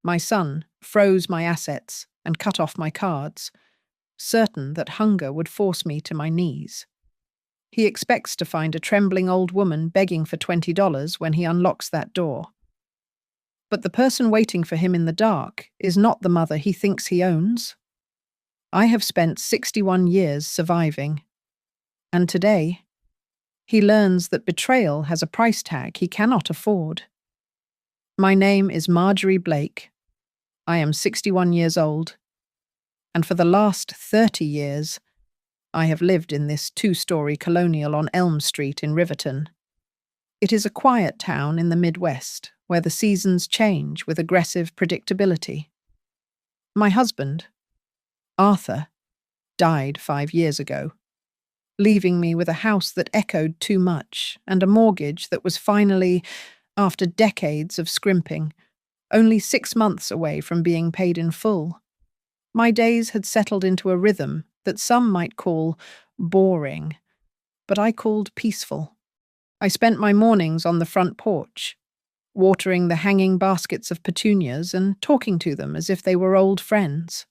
My son froze my assets and cut off my cards, certain that hunger would force me to my knees. He expects to find a trembling old woman begging for $20 when he unlocks that door. But the person waiting for him in the dark is not the mother he thinks he owns. I have spent 61 years surviving, and today he learns that betrayal has a price tag he cannot afford. My name is Marjorie Blake. I am 61 years old, and for the last 30 years, I have lived in this two-story colonial on Elm Street in Riverton. It is a quiet town in the Midwest where the seasons change with aggressive predictability. My husband, Arthur, died 5 years ago, leaving me with a house that echoed too much and a mortgage that was finally, after decades of scrimping, only 6 months away from being paid in full. My days had settled into a rhythm that some might call boring, but I called peaceful. I spent my mornings on the front porch, watering the hanging baskets of petunias and talking to them as if they were old friends.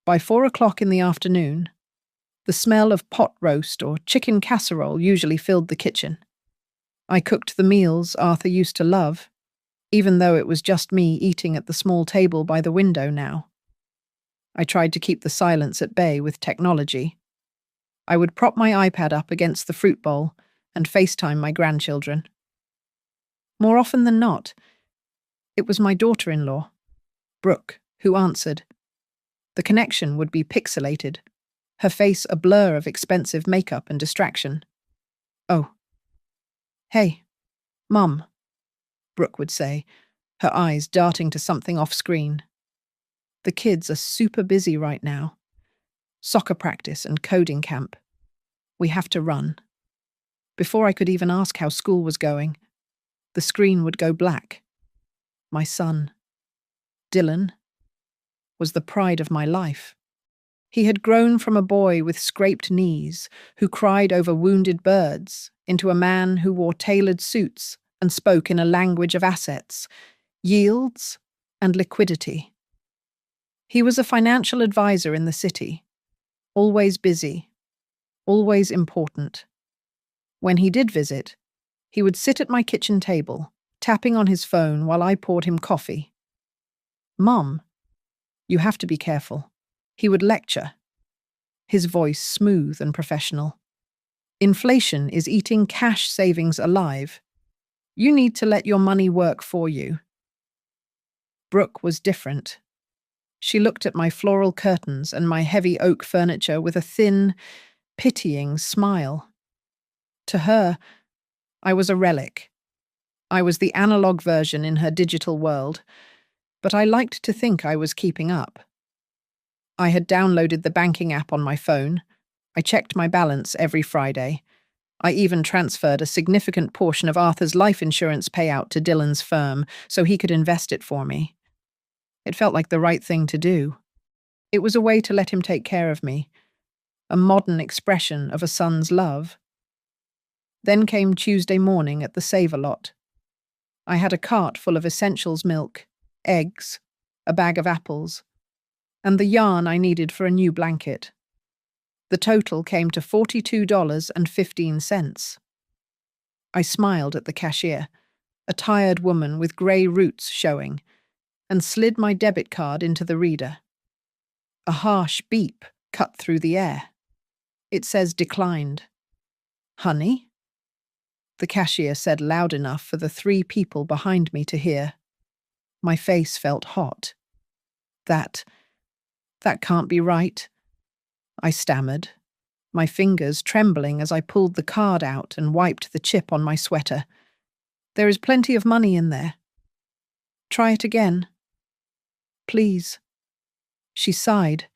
By 4 o'clock in the afternoon, the smell of pot roast or chicken casserole usually filled the kitchen. I cooked the meals Arthur used to love, even though it was just me eating at the small table by the window now. I tried to keep the silence at bay with technology. I would prop my iPad up against the fruit bowl and FaceTime my grandchildren. More often than not, it was my daughter-in-law, Brooke, who answered. The connection would be pixelated, her face a blur of expensive makeup and distraction. "Oh. Hey, Mum," Brooke would say, her eyes darting to something off-screen. "The kids are super busy right now. Soccer practice and coding camp. We have to run." Before I could even ask how school was going, the screen would go black. My son, Dylan, was the pride of my life. He had grown from a boy with scraped knees who cried over wounded birds into a man who wore tailored suits and spoke in a language of assets, yields, and liquidity. He was a financial advisor in the city, always busy, always important. When he did visit, he would sit at my kitchen table, tapping on his phone while I poured him coffee. "Mom, you have to be careful," he would lecture, his voice smooth and professional. "Inflation is eating cash savings alive. You need to let your money work for you." Brooke was different. She looked at my floral curtains and my heavy oak furniture with a thin, pitying smile. To her, I was a relic. I was the analog version in her digital world, but I liked to think I was keeping up. I had downloaded the banking app on my phone. I checked my balance every Friday. I even transferred a significant portion of Arthur's life insurance payout to Dylan's firm so he could invest it for me. It felt like the right thing to do. It was a way to let him take care of me, a modern expression of a son's love. Then came Tuesday morning at the Save-A-Lot. I had a cart full of essentials milk, eggs, a bag of apples, and the yarn I needed for a new blanket. The total came to $42.15. I smiled at the cashier, a tired woman with grey roots showing, and slid my debit card into the reader. A harsh beep cut through the air. It says declined. "Honey?" The cashier said loud enough for the 3 people behind me to hear. My face felt hot. That can't be right," I stammered, my fingers trembling as I pulled the card out and wiped the chip on my sweater. "There is plenty of money in there. Try it again. Please." She sighed,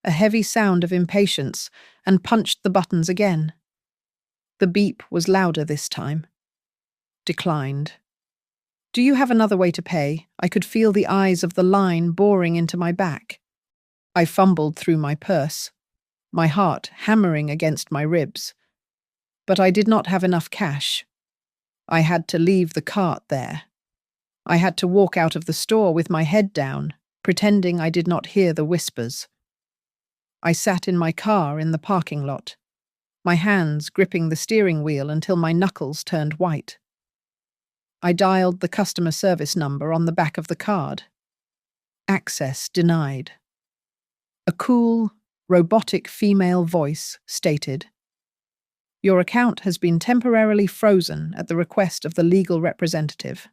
a heavy sound of impatience, and punched the buttons again. The beep was louder this time. Declined. "Do you have another way to pay?" I could feel the eyes of the line boring into my back. I fumbled through my purse, my heart hammering against my ribs. But I did not have enough cash. I had to leave the cart there. I had to walk out of the store with my head down, pretending I did not hear the whispers. I sat in my car in the parking lot, my hands gripping the steering wheel until my knuckles turned white. I dialed the customer service number on the back of the card. Access denied. A cool, robotic female voice stated, "Your account has been temporarily frozen at the request of the legal representative."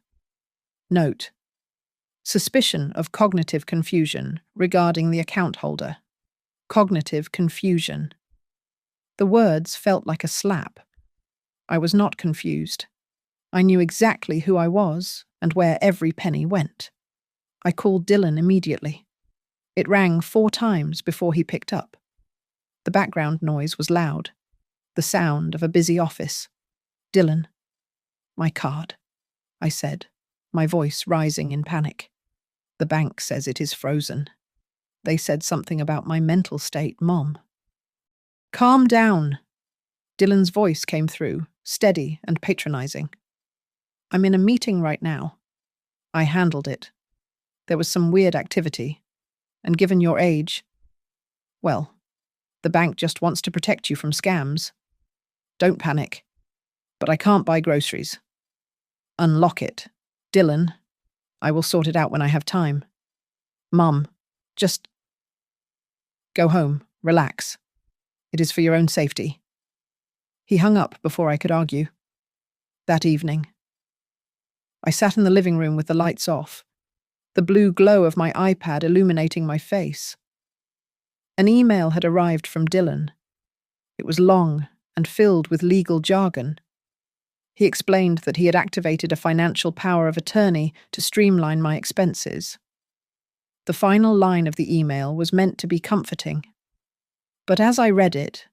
Note: suspicion of cognitive confusion regarding the account holder. Cognitive confusion. The words felt like a slap. I was not confused. I knew exactly who I was and where every penny went. I called Dylan immediately. It rang 4 times before he picked up. The background noise was loud, the sound of a busy office. "Dylan." "My card," I said, my voice rising in panic. "The bank says it is frozen. They said something about my mental state, Mom." "Calm down." Dylan's voice came through, steady and patronizing. "I'm in a meeting right now." I handled it. There was some weird activity, and given your age, well, the bank just wants to protect you from scams. Don't panic. But I can't buy groceries. Unlock it. Dylan, I will sort it out when I have time. Mum, just go home, relax. It is for your own safety. He hung up before I could argue. That evening, I sat in the living room with the lights off, the blue glow of my iPad illuminating my face. An email had arrived from Dylan. It was long and filled with legal jargon. He explained that he had activated a financial power of attorney to streamline my expenses. The final line of the email was meant to be comforting. But as I read it,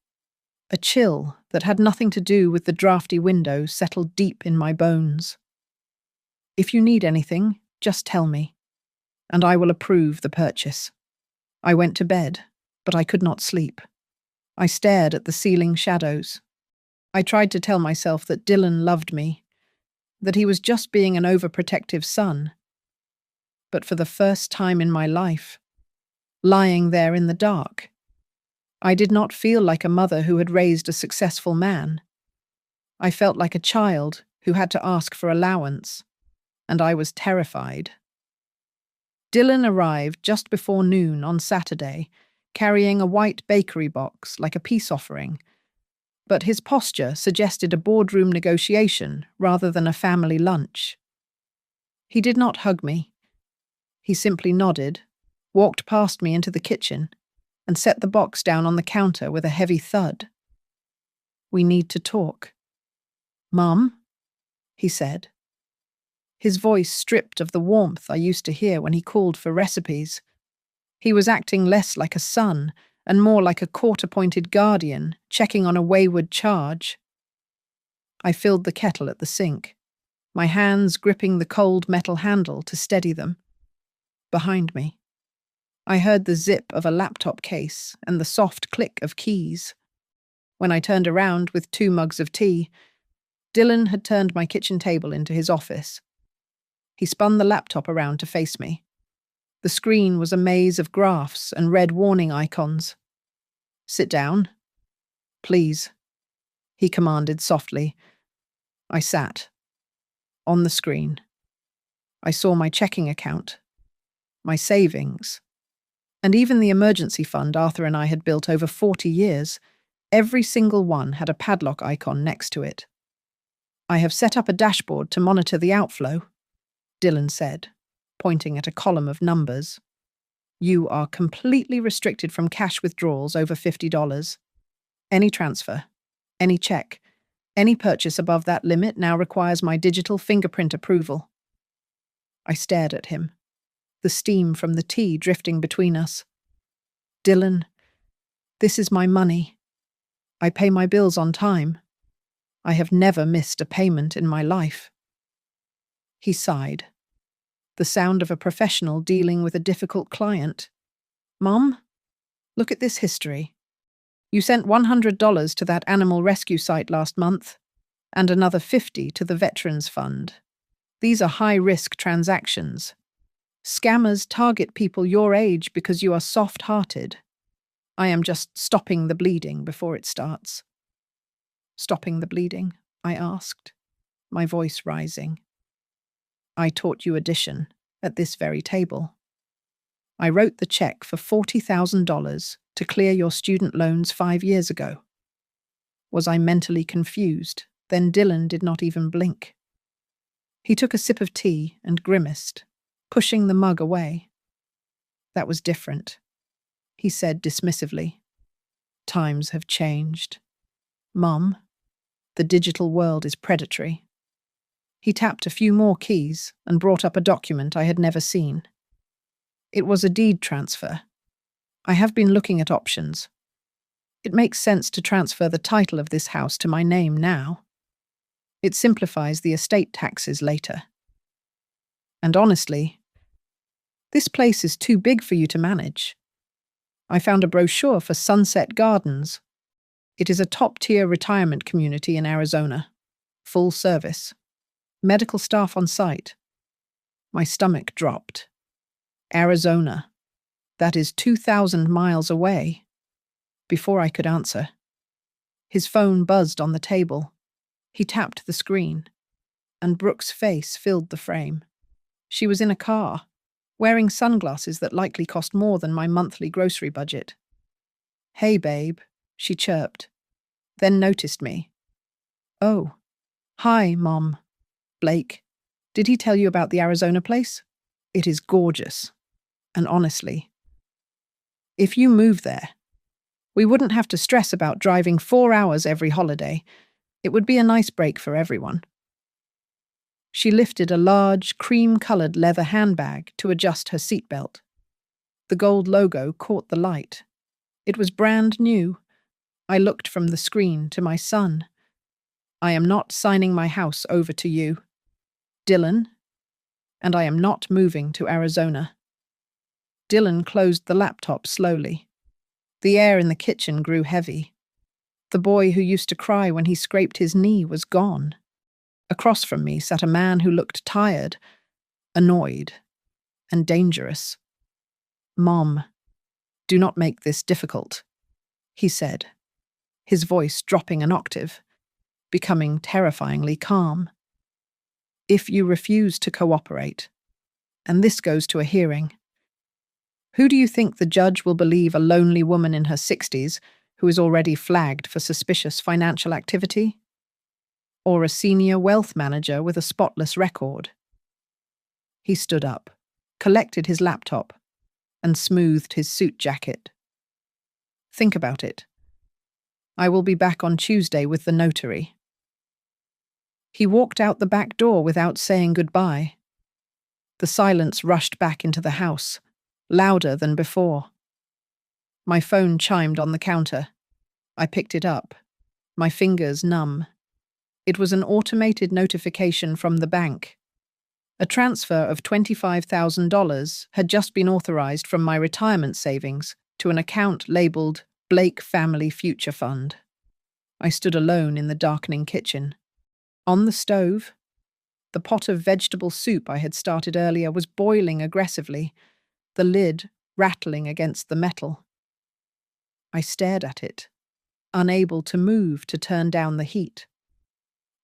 a chill that had nothing to do with the drafty window settled deep in my bones. "If you need anything, just tell me, and I will approve the purchase." I went to bed, but I could not sleep. I stared at the ceiling shadows. I tried to tell myself that Dylan loved me, that he was just being an overprotective son. But for the first time in my life, lying there in the dark, I did not feel like a mother who had raised a successful man. I felt like a child who had to ask for allowance, and I was terrified. Dylan arrived just before noon on Saturday, carrying a white bakery box like a peace offering, but his posture suggested a boardroom negotiation rather than a family lunch. He did not hug me. He simply nodded, walked past me into the kitchen, and set the box down on the counter with a heavy thud. "We need to talk." "Mum?" he said. His voice stripped of the warmth I used to hear when he called for recipes. He was acting less like a son and more like a court-appointed guardian, checking on a wayward charge. I filled the kettle at the sink, my hands gripping the cold metal handle to steady them. Behind me, I heard the zip of a laptop case and the soft click of keys. When I turned around with 2 mugs of tea, Dylan had turned my kitchen table into his office. He spun the laptop around to face me. The screen was a maze of graphs and red warning icons. "Sit down." "Please," he commanded softly. I sat. On the screen, I saw my checking account, my savings, and even the emergency fund Arthur and I had built over 40 years. Every single one had a padlock icon next to it. "I have set up a dashboard to monitor the outflow," Dylan said, pointing at a column of numbers. "You are completely restricted from cash withdrawals over $50. Any transfer, any check, any purchase above that limit now requires my digital fingerprint approval." I stared at him, the steam from the tea drifting between us. "Dylan, this is my money. I pay my bills on time. I have never missed a payment in my life." He sighed, the sound of a professional dealing with a difficult client. "Mom, look at this history. You sent $100 to that animal rescue site last month, and another $50 to the Veterans Fund. These are high-risk transactions. Scammers target people your age because you are soft-hearted. I am just stopping the bleeding before it starts. Stopping the bleeding? I asked, my voice rising. I taught you addition at this very table. I wrote the check for $40,000 to clear your student loans 5 years ago. Was I mentally confused? Then Dylan did not even blink. He took a sip of tea and grimaced, pushing the mug away. That was different, he said dismissively. Times have changed. Mum, the digital world is predatory. He tapped a few more keys and brought up a document I had never seen. It was a deed transfer. I have been looking at options. It makes sense to transfer the title of this house to my name now. It simplifies the estate taxes later. And honestly, this place is too big for you to manage. I found a brochure for Sunset Gardens. It is a top-tier retirement community in Arizona. Full service. Medical staff on site. My stomach dropped. Arizona. That is 2,000 miles away. Before I could answer, his phone buzzed on the table. He tapped the screen, and Brooke's face filled the frame. She was in a car, wearing sunglasses that likely cost more than my monthly grocery budget. Hey, babe, she chirped, then noticed me. Oh, hi, Mom. Blake, did he tell you about the Arizona place? It is gorgeous. And honestly, if you move there, we wouldn't have to stress about driving 4 hours every holiday. It would be a nice break for everyone. She lifted a large, cream-colored leather handbag to adjust her seatbelt. The gold logo caught the light. It was brand new. I looked from the screen to my son. I am not signing my house over to you, Dylan, and I am not moving to Arizona. Dylan closed the laptop slowly. The air in the kitchen grew heavy. The boy who used to cry when he scraped his knee was gone. Across from me sat a man who looked tired, annoyed, and dangerous. Mom, do not make this difficult, he said, his voice dropping an octave, becoming terrifyingly calm. If you refuse to cooperate, and this goes to a hearing, who do you think the judge will believe, a lonely woman in her 60s who is already flagged for suspicious financial activity? Or a senior wealth manager with a spotless record? He stood up, collected his laptop, and smoothed his suit jacket. Think about it. I will be back on Tuesday with the notary. He walked out the back door without saying goodbye. The silence rushed back into the house, louder than before. My phone chimed on the counter. I picked it up, my fingers numb. It was an automated notification from the bank. A transfer of $25,000 had just been authorized from my retirement savings to an account labeled Blake Family Future Fund. I stood alone in the darkening kitchen. On the stove, the pot of vegetable soup I had started earlier was boiling aggressively, the lid rattling against the metal. I stared at it, unable to move to turn down the heat.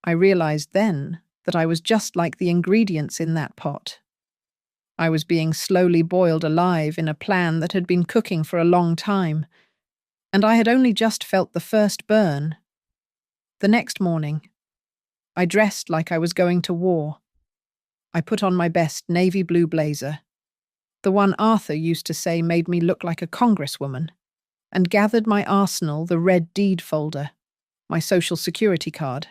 I realized then that I was just like the ingredients in that pot. I was being slowly boiled alive in a plan that had been cooking for a long time, and I had only just felt the first burn. The next morning, I dressed like I was going to war. I put on my best navy blue blazer, the one Arthur used to say made me look like a congresswoman, and gathered my arsenal, the red deed folder, my social security card,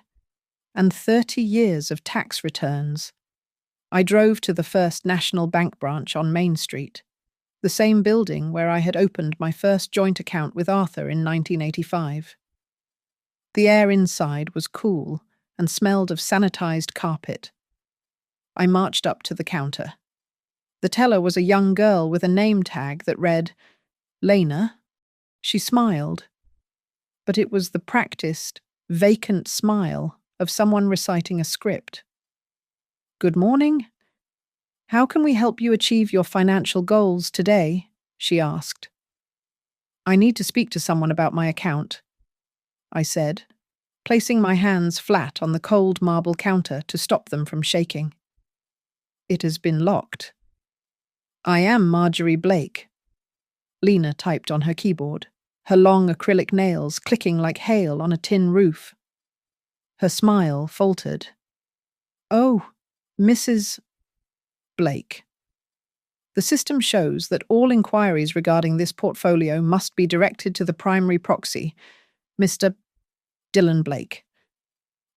and 30 years of tax returns. I drove to the First National Bank branch on Main Street, the same building where I had opened my first joint account with Arthur in 1985. The air inside was cool and smelled of sanitized carpet. I marched up to the counter. The teller was a young girl with a name tag that read, Lena. She smiled, but it was the practiced, vacant smile of someone reciting a script. Good morning. How can we help you achieve your financial goals today? She asked. I need to speak to someone about my account, I said, placing my hands flat on the cold marble counter to stop them from shaking. It has been locked. I am Marjorie Blake. Lena typed on her keyboard, her long acrylic nails clicking like hail on a tin roof. Her smile faltered. Oh, Mrs. Blake. The system shows that all inquiries regarding this portfolio must be directed to the primary proxy, Mr. Dylan Blake.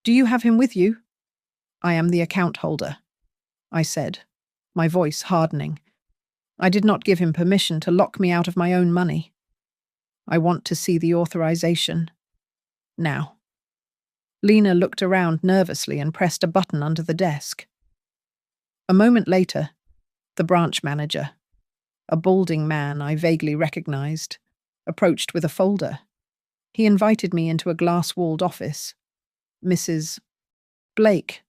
Do you have him with you? I am the account holder, I said, my voice hardening. I did not give him permission to lock me out of my own money. I want to see the authorization. Now. Lena looked around nervously and pressed a button under the desk. A moment later, the branch manager, a balding man I vaguely recognized, approached with a folder. He invited me into a glass-walled office. Mrs. Blake.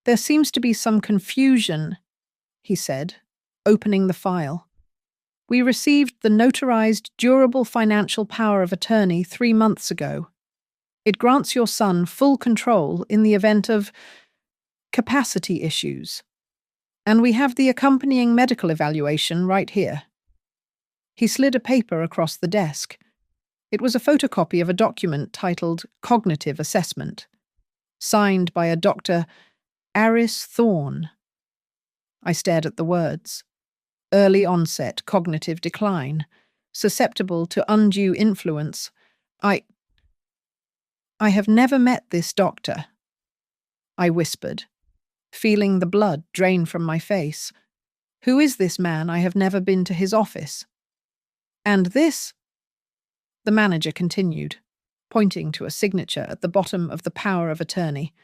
There seems to be some confusion, he said, opening the file. We received the notarized durable financial power of attorney 3 months ago. It grants your son full control in the event of capacity issues. And we have the accompanying medical evaluation right here. He slid a paper across the desk. It was a photocopy of a document titled Cognitive Assessment, signed by a Dr. Aris Thorne. I stared at the words. Early onset cognitive decline, susceptible to undue influence. I have never met this doctor, I whispered, feeling the blood drain from my face. Who is this man? I have never been to his office. And this? The manager continued, pointing to a signature at the bottom of the power of attorney.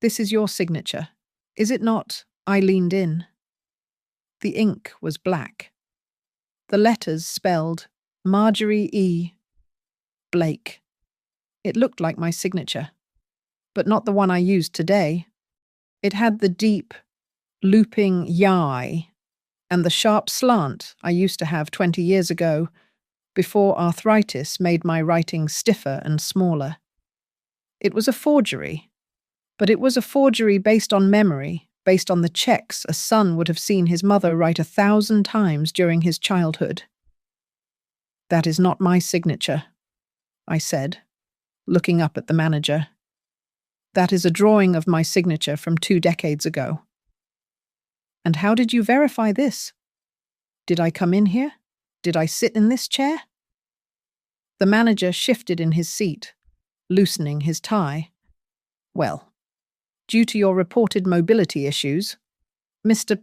This is your signature, is it not? I leaned in. The ink was black. The letters spelled Marjorie E. Blake. It looked like my signature, but not the one I used today. It had the deep, looping Y and the sharp slant I used to have 20 years ago, before arthritis made my writing stiffer and smaller. It was a forgery, but it was a forgery based on memory, based on the checks a son would have seen his mother write 1,000 times during his childhood. That is not my signature, I said, looking up at the manager. That is a drawing of my signature from 2 decades ago. And how did you verify this? Did I come in here? Did I sit in this chair? The manager shifted in his seat, loosening his tie. Well, due to your reported mobility issues, Mr.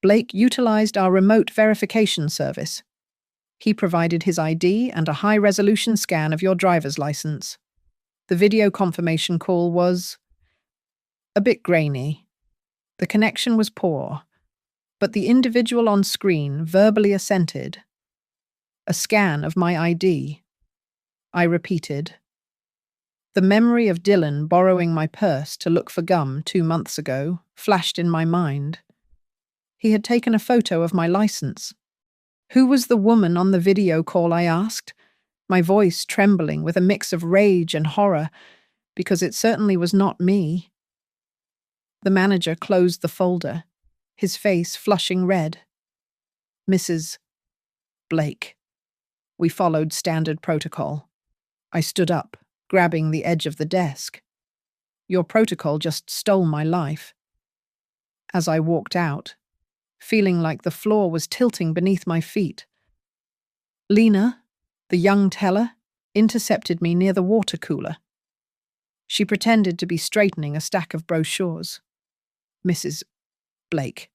Blake utilized our remote verification service. He provided his ID and a high-resolution scan of your driver's license. The video confirmation call was a bit grainy. The connection was poor, but the individual on screen verbally assented. A scan of my ID. I repeated. The memory of Dylan borrowing my purse to look for gum 2 months ago flashed in my mind. He had taken a photo of my license. Who was the woman on the video call, I asked, my voice trembling with a mix of rage and horror, because it certainly was not me. The manager closed the folder, his face flushing red. Mrs. Blake. We followed standard protocol. I stood up, grabbing the edge of the desk. Your protocol just stole my life. As I walked out, feeling like the floor was tilting beneath my feet, Lena, the young teller, intercepted me near the water cooler. She pretended to be straightening a stack of brochures. Mrs. Blake,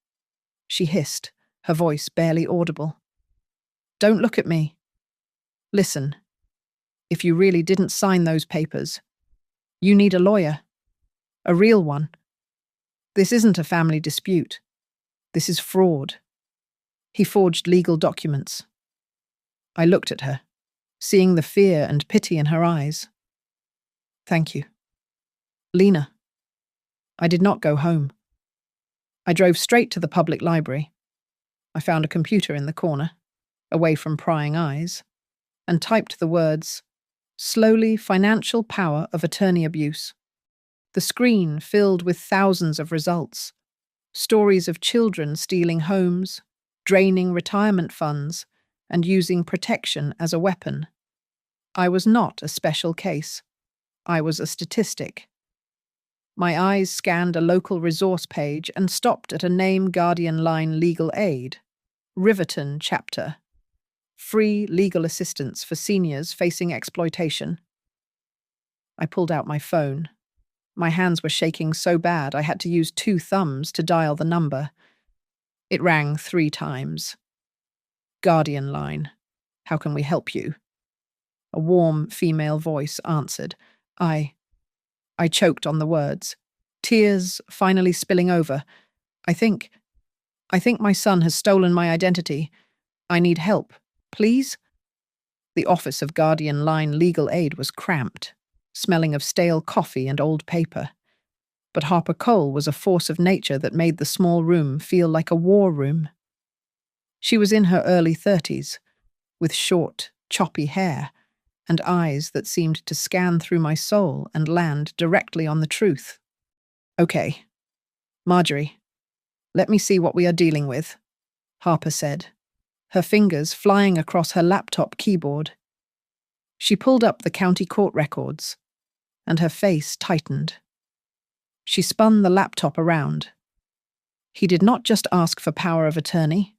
she hissed, her voice barely audible. Don't look at me. Listen, if you really didn't sign those papers, you need a lawyer. A real one. This isn't a family dispute. This is fraud. He forged legal documents. I looked at her, seeing the fear and pity in her eyes. Thank you. Lena. I did not go home. I drove straight to the public library. I found a computer in the corner, away from prying eyes, and typed the words, "Slowly financial power of attorney abuse." The screen filled with thousands of results, stories of children stealing homes, draining retirement funds, and using protection as a weapon. I was not a special case. I was a statistic. My eyes scanned a local resource page and stopped at a name Guardian Line Legal Aid. Riverton Chapter. Free legal assistance for seniors facing exploitation. I pulled out my phone. My hands were shaking so bad I had to use 2 thumbs to dial the number. It rang 3 times. Guardian Line. How can we help you? A warm female voice answered. I choked on the words, tears finally spilling over. I think my son has stolen my identity. I need help. Please? The office of Guardian Line Legal Aid was cramped, smelling of stale coffee and old paper. But Harper Cole was a force of nature that made the small room feel like a war room. She was in her early 30s, with short, choppy hair, and eyes that seemed to scan through my soul and land directly on the truth. "Okay. Marjorie, let me see what we are dealing with," Harper said, her fingers flying across her laptop keyboard. She pulled up the county court records, and her face tightened. She spun the laptop around. "He did not just ask for power of attorney,"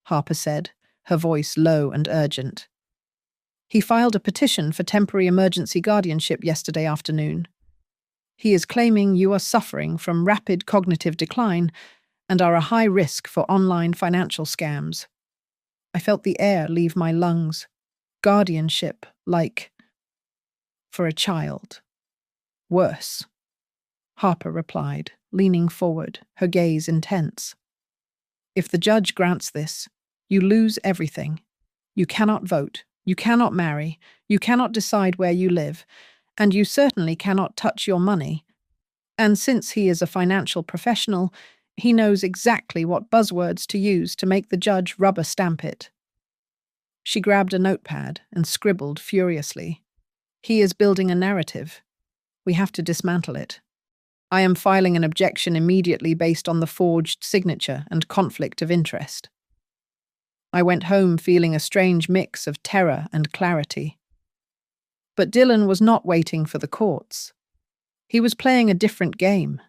Harper said, her voice low and urgent. "He filed a petition for temporary emergency guardianship yesterday afternoon. He is claiming you are suffering from rapid cognitive decline and are a high risk for online financial scams." I felt the air leave my lungs. Guardianship, like for a child. Worse. Harper replied, leaning forward, her gaze intense. "If the judge grants this, you lose everything. You cannot vote. You cannot marry, you cannot decide where you live, and you certainly cannot touch your money. And since he is a financial professional, he knows exactly what buzzwords to use to make the judge rubber stamp it." She grabbed a notepad and scribbled furiously. "He is building a narrative. We have to dismantle it. I am filing an objection immediately based on the forged signature and conflict of interest." I went home feeling a strange mix of terror and clarity. But Dylan was not waiting for the courts. He was playing a different game.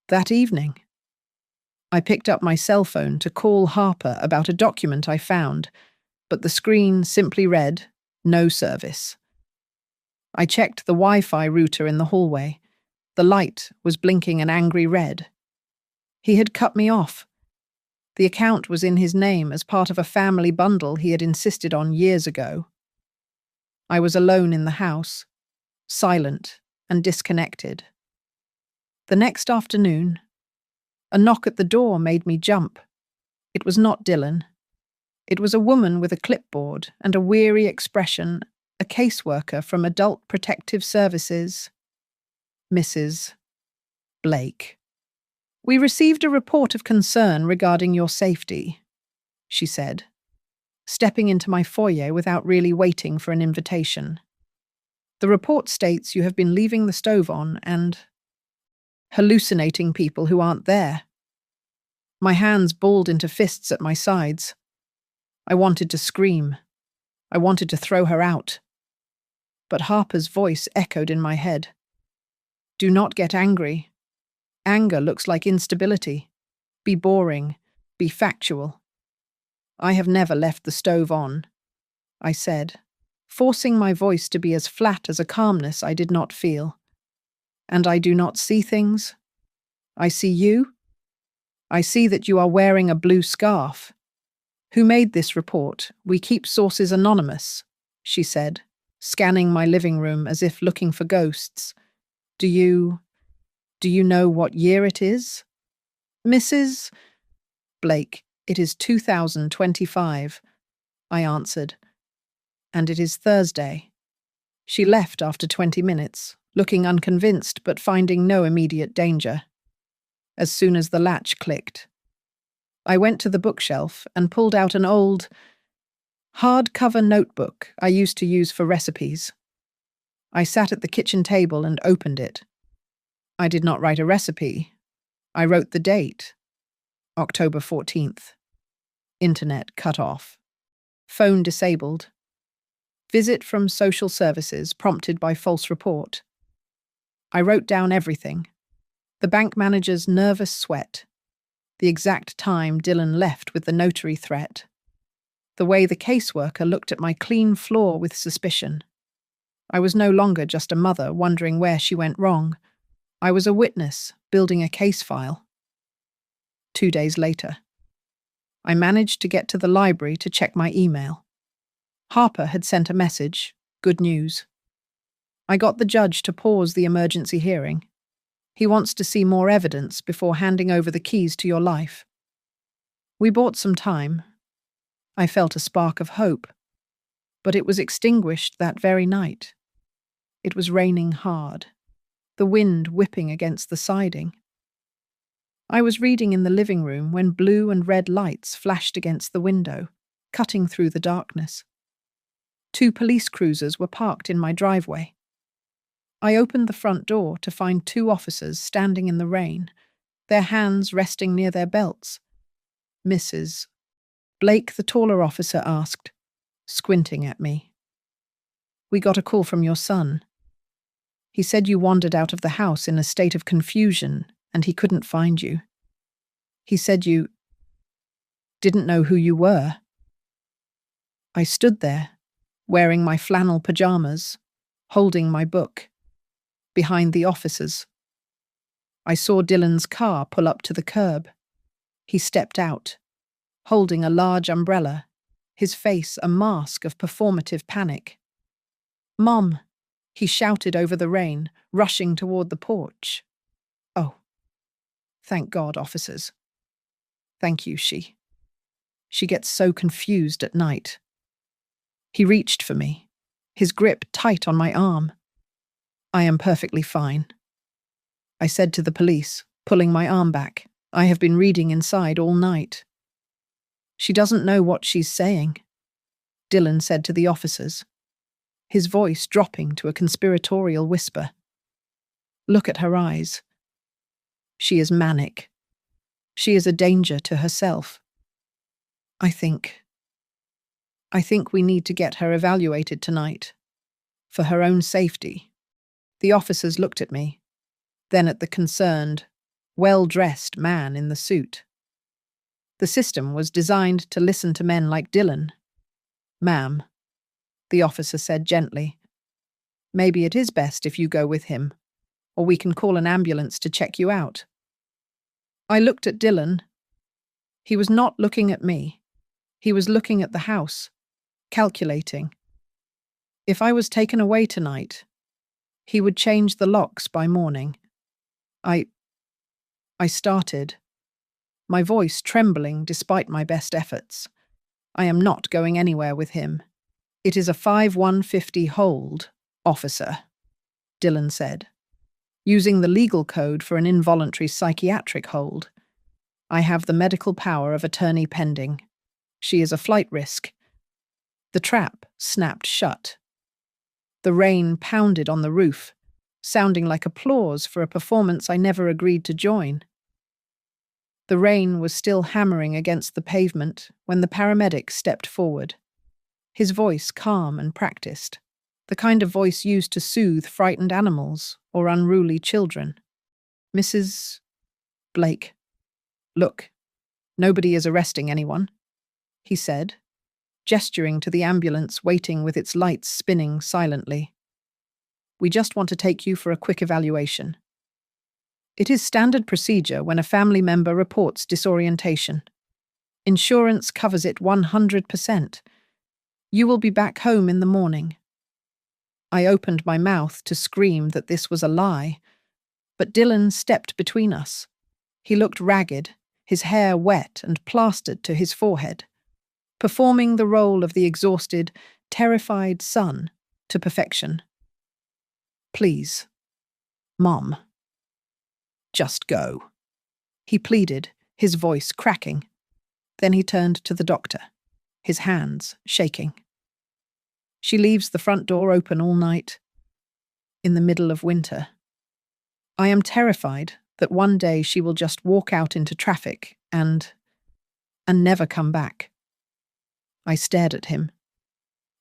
That evening, I picked up my cell phone to call Harper about a document I found, but the screen simply read, "No service." I checked the Wi-Fi router in the hallway. The light was blinking an angry red. He had cut me off. The account was in his name as part of a family bundle he had insisted on years ago. I was alone in the house, silent and disconnected. The next afternoon, a knock at the door made me jump. It was not Dylan. It was a woman with a clipboard and a weary expression, a caseworker from Adult Protective Services. "Mrs. Blake. We received a report of concern regarding your safety," she said, stepping into my foyer without really waiting for an invitation. "The report states you have been leaving the stove on and hallucinating people who aren't there." My hands balled into fists at my sides. I wanted to scream. I wanted to throw her out. But Harper's voice echoed in my head. "Do not get angry. Anger looks like instability. Be boring. Be factual." "I have never left the stove on," I said, forcing my voice to be as flat as a calmness I did not feel. "And I do not see things. I see you. I see that you are wearing a blue scarf." "Who made this report? We keep sources anonymous," she said, scanning my living room as if looking for ghosts. Do you know what year it is?" "Mrs. Blake, it is 2025, I answered. "And it is Thursday." She left after 20 minutes, looking unconvinced but finding no immediate danger. as soon as the latch clicked. I went to the bookshelf and pulled out an old, hardcover notebook I used to use for recipes. I sat at the kitchen table and opened it. I did not write a recipe. I wrote the date, October 14th. Internet cut off. Phone disabled. Visit from social services prompted by false report. I wrote down everything. The bank manager's nervous sweat. The exact time Dylan left with the notary threat. The way the caseworker looked at my clean floor with suspicion. I was no longer just a mother wondering where she went wrong. I was a witness building a case file. 2 days later, I managed to get to the library to check my email. Harper had sent a message, good news. I got the judge to pause the emergency hearing. He wants to see more evidence before handing over the keys to your life. We bought some time. I felt a spark of hope, but it was extinguished that very night. It was raining hard, the wind whipping against the siding. I was reading in the living room when blue and red lights flashed against the window, cutting through the darkness. 2 police cruisers were parked in my driveway. I opened the front door to find 2 officers standing in the rain, their hands resting near their belts. Mrs. Blake, the taller officer, asked, squinting at me. We got a call from your son. He said you wandered out of the house in a state of confusion and he couldn't find you. He said you didn't know who you were. I stood there, wearing my flannel pajamas, holding my book, behind the officers. I saw Dylan's car pull up to the curb. He stepped out, holding a large umbrella, his face a mask of performative panic. Mom, he shouted over the rain, rushing toward the porch. Oh, thank God, officers. Thank you, she. She gets so confused at night. He reached for me, his grip tight on my arm. I am perfectly fine. I said to the police, pulling my arm back. I have been reading inside all night. She doesn't know what she's saying, Dylan said to the officers, his voice dropping to a conspiratorial whisper. Look at her eyes. She is manic. She is a danger to herself. I think we need to get her evaluated tonight. For her own safety. The officers looked at me, then at the concerned, well-dressed man in the suit. The system was designed to listen to men like Dylan. Ma'am, the officer said gently, maybe it is best if you go with him, or we can call an ambulance to check you out. I looked at Dylan. He was not looking at me. He was looking at the house, calculating. If I was taken away tonight, he would change the locks by morning. I started, my voice trembling despite my best efforts. I am not going anywhere with him. It is a 5150 hold, officer, Dylan said, using the legal code for an involuntary psychiatric hold. I have the medical power of attorney pending. She is a flight risk. The trap snapped shut. The rain pounded on the roof, sounding like applause for a performance I never agreed to join. The rain was still hammering against the pavement when the paramedic stepped forward, his voice calm and practiced, the kind of voice used to soothe frightened animals or unruly children. Mrs. Blake, look, nobody is arresting anyone, he said, gesturing to the ambulance waiting with its lights spinning silently. We just want to take you for a quick evaluation. It is standard procedure when a family member reports disorientation. Insurance covers it 100%. You will be back home in the morning. I opened my mouth to scream that this was a lie, but Dylan stepped between us. He looked ragged, his hair wet and plastered to his forehead, performing the role of the exhausted, terrified son to perfection. Please, Mom, just go. He pleaded, his voice cracking. Then he turned to the doctor, his hands shaking. She leaves the front door open all night, in the middle of winter. I am terrified that one day she will just walk out into traffic and never come back. I stared at him.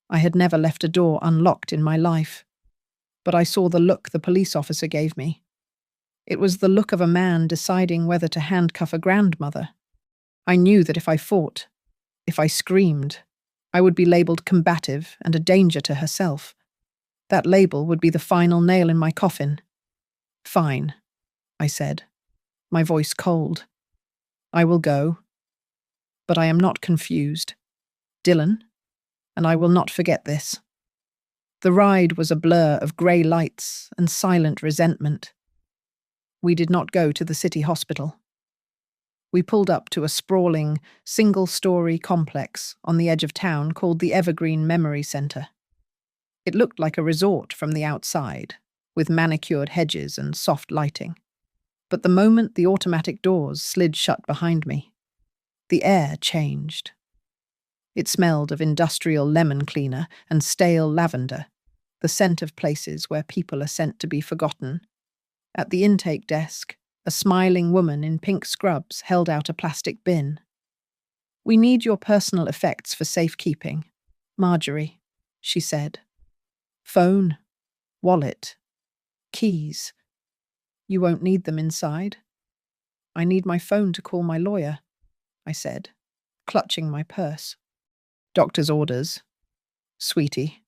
I had never left a door unlocked in my life, but I saw the look the police officer gave me. It was the look of a man deciding whether to handcuff a grandmother. I knew that if I fought, if I screamed, I would be labelled combative and a danger to herself. That label would be the final nail in my coffin. "Fine," I said, my voice cold. "I will go. But I am not confused. Dylan, and I will not forget this." The ride was a blur of grey lights and silent resentment. We did not go to the city hospital. We pulled up to a sprawling, single-story complex on the edge of town called the Evergreen Memory Center. It looked like a resort from the outside, with manicured hedges and soft lighting. But the moment the automatic doors slid shut behind me, the air changed. It smelled of industrial lemon cleaner and stale lavender, the scent of places where people are sent to be forgotten. At the intake desk, a smiling woman in pink scrubs held out a plastic bin. "We need your personal effects for safekeeping, Marjorie," she said. "Phone, wallet, keys. You won't need them inside." "I need my phone to call my lawyer," I said, clutching my purse. "Doctor's orders, sweetie.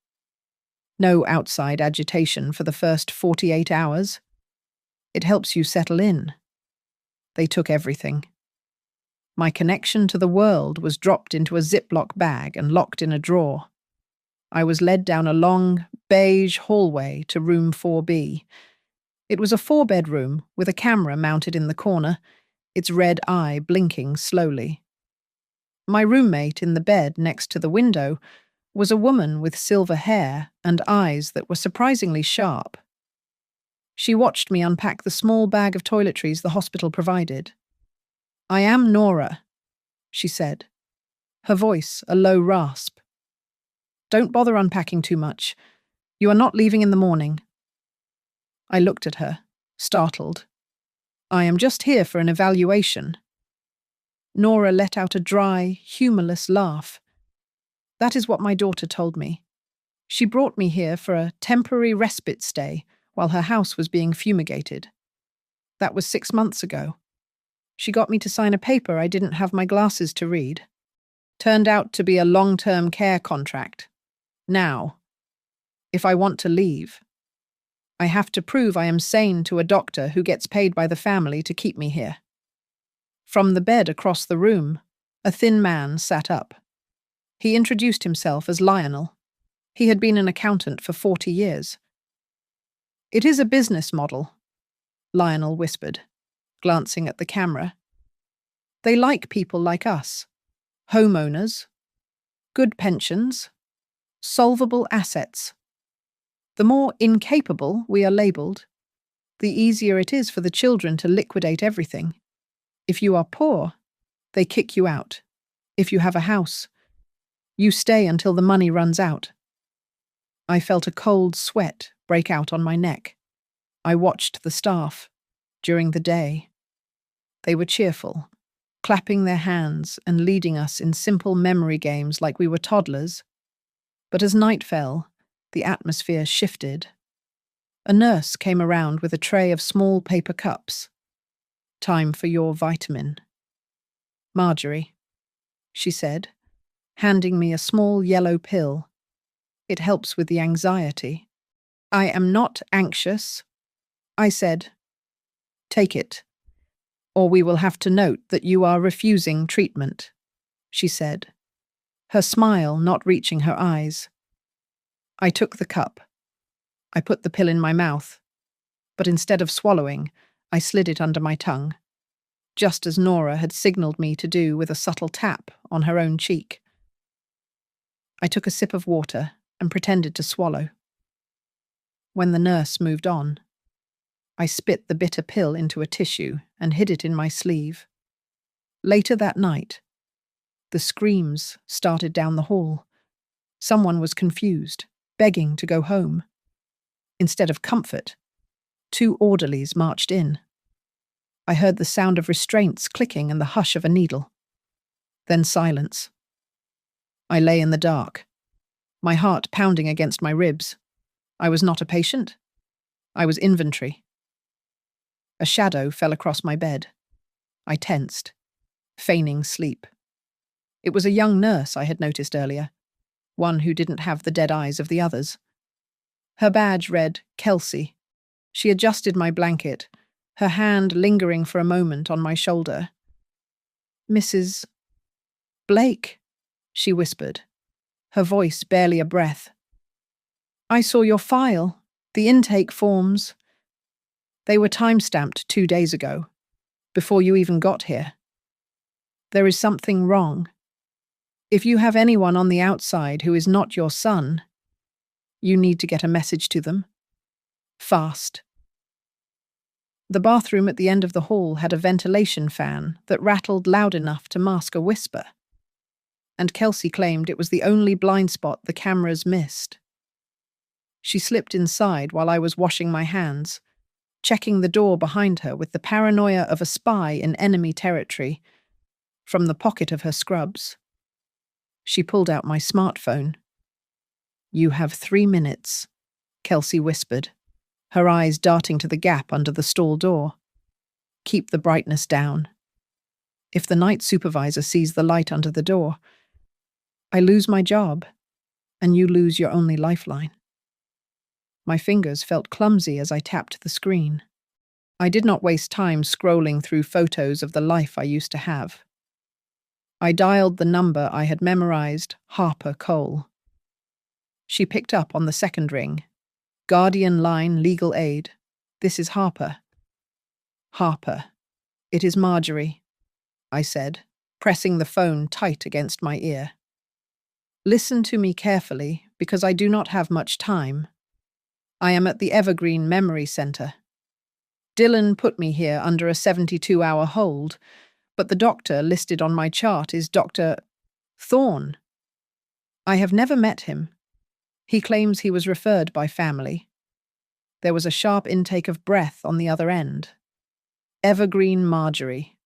No outside agitation for the first 48 hours. It helps you settle in." They took everything. My connection to the world was dropped into a Ziploc bag and locked in a drawer. I was led down a long, beige hallway to room 4B. It was a 4-bedroom with a camera mounted in the corner, its red eye blinking slowly. My roommate in the bed next to the window was a woman with silver hair and eyes that were surprisingly sharp. She watched me unpack the small bag of toiletries the hospital provided. "I am Nora," she said, her voice a low rasp. "Don't bother unpacking too much. You are not leaving in the morning." I looked at her, startled. "I am just here for an evaluation." Nora let out a dry, humorless laugh. "That is what my daughter told me. She brought me here for a temporary respite stay while her house was being fumigated. That was 6 months ago. She got me to sign a paper I didn't have my glasses to read. Turned out to be a long-term care contract. Now, if I want to leave, I have to prove I am sane to a doctor who gets paid by the family to keep me here." From the bed across the room, a thin man sat up. He introduced himself as Lionel. He had been an accountant for 40 years. "It is a business model," Lionel whispered, glancing at the camera. "They like people like us. Homeowners, good pensions, solvable assets. The more incapable we are labelled, the easier it is for the children to liquidate everything. If you are poor, they kick you out. If you have a house, you stay until the money runs out." I felt a cold sweat break out on my neck. I watched the staff during the day. They were cheerful, clapping their hands and leading us in simple memory games like we were toddlers. But as night fell, the atmosphere shifted. A nurse came around with a tray of small paper cups. "Time for your vitamin, Marjorie," she said, handing me a small yellow pill. "It helps with the anxiety." "I am not anxious," I said. "Take it, or we will have to note that you are refusing treatment," she said, her smile not reaching her eyes. I took the cup. I put the pill in my mouth, but instead of swallowing, I slid it under my tongue, just as Nora had signalled me to do with a subtle tap on her own cheek. I took a sip of water and pretended to swallow. When the nurse moved on, I spit the bitter pill into a tissue and hid it in my sleeve. Later that night, the screams started down the hall. Someone was confused, begging to go home. Instead of comfort, 2 orderlies marched in. I heard the sound of restraints clicking and the hush of a needle. Then silence. I lay in the dark, my heart pounding against my ribs. I was not a patient. I was inventory. A shadow fell across my bed. I tensed, feigning sleep. It was a young nurse I had noticed earlier, one who didn't have the dead eyes of the others. Her badge read Kelsey. She adjusted my blanket, her hand lingering for a moment on my shoulder. "Mrs. Blake," she whispered, her voice barely a breath. "I saw your file, the intake forms. They were time-stamped 2 days ago, before you even got here. There is something wrong. If you have anyone on the outside who is not your son, you need to get a message to them. Fast." The bathroom at the end of the hall had a ventilation fan that rattled loud enough to mask a whisper, and Kelsey claimed it was the only blind spot the cameras missed. She slipped inside while I was washing my hands, checking the door behind her with the paranoia of a spy in enemy territory. From the pocket of her scrubs, she pulled out my smartphone. "You have 3 minutes," Kelsey whispered, her eyes darting to the gap under the stall door. "Keep the brightness down. If the night supervisor sees the light under the door, I lose my job, and you lose your only lifeline." My fingers felt clumsy as I tapped the screen. I did not waste time scrolling through photos of the life I used to have. I dialed the number I had memorized, Harper Cole. She picked up on the second ring. "Guardian line, legal aid. This is Harper." "Harper. It is Marjorie," I said, pressing the phone tight against my ear. "Listen to me carefully, because I do not have much time. I am at the Evergreen Memory Center. Dylan put me here under a 72-hour hold, but the doctor listed on my chart is Dr. Thorne. I have never met him. He claims he was referred by family." There was a sharp intake of breath on the other end. "Evergreen Marjorie.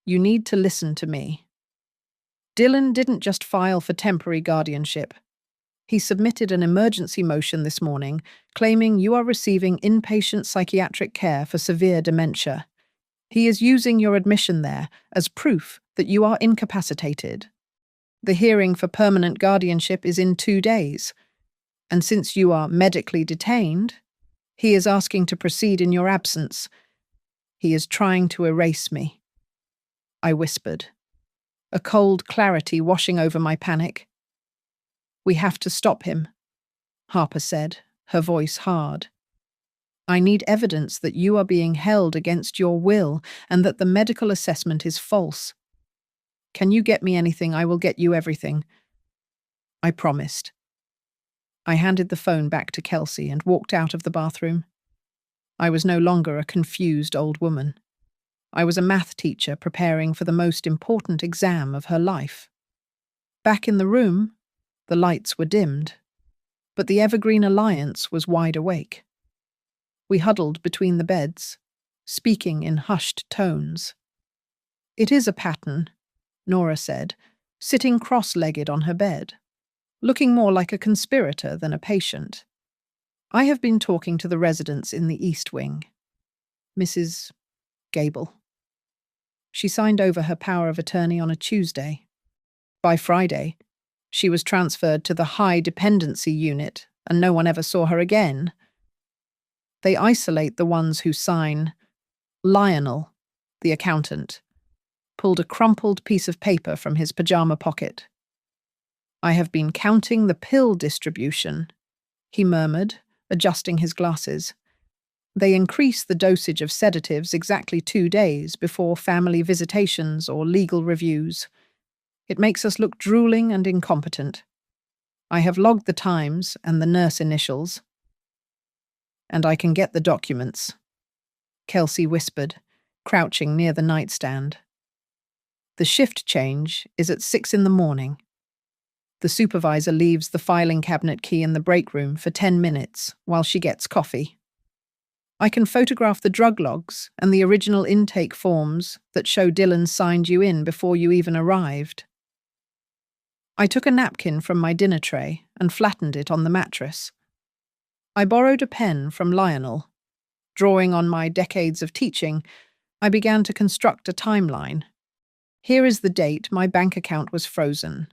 You need to listen to me. Dylan didn't just file for temporary guardianship. He submitted an emergency motion this morning claiming you are receiving inpatient psychiatric care for severe dementia. He is using your admission there as proof that you are incapacitated. The hearing for permanent guardianship is in 2 days, and since you are medically detained, he is asking to proceed in your absence. He is trying to erase me." I whispered, a cold clarity washing over my panic. "We have to stop him," Harper said, her voice hard. "I need evidence that you are being held against your will and that the medical assessment is false. Can you get me anything? I will get you everything." I promised. I handed the phone back to Kelsey and walked out of the bathroom. I was no longer a confused old woman. I was a math teacher preparing for the most important exam of her life. Back in the room, the lights were dimmed, but the Evergreen Alliance was wide awake. We huddled between the beds, speaking in hushed tones. "It is a pattern," Nora said, sitting cross-legged on her bed, looking more like a conspirator than a patient. "I have been talking to the residents in the East Wing. Mrs. Gable." She signed over her power of attorney on a Tuesday. By Friday, she was transferred to the high dependency unit, and no one ever saw her again. They isolate the ones who sign. Lionel, the accountant, pulled a crumpled piece of paper from his pajama pocket. "I have been counting the pill distribution," he murmured, adjusting his glasses. "They increase the dosage of sedatives exactly 2 days before family visitations or legal reviews. It makes us look drooling and incompetent. I have logged the times and the nurse initials. And I can get the documents," Kelsey whispered, crouching near the nightstand. The shift change is at 6 in the morning. The supervisor leaves the filing cabinet key in the break room for 10 minutes while she gets coffee. I can photograph the drug logs and the original intake forms that show Dylan signed you in before you even arrived. I took a napkin from my dinner tray and flattened it on the mattress. I borrowed a pen from Lionel. Drawing on my decades of teaching, I began to construct a timeline. Here is the date my bank account was frozen,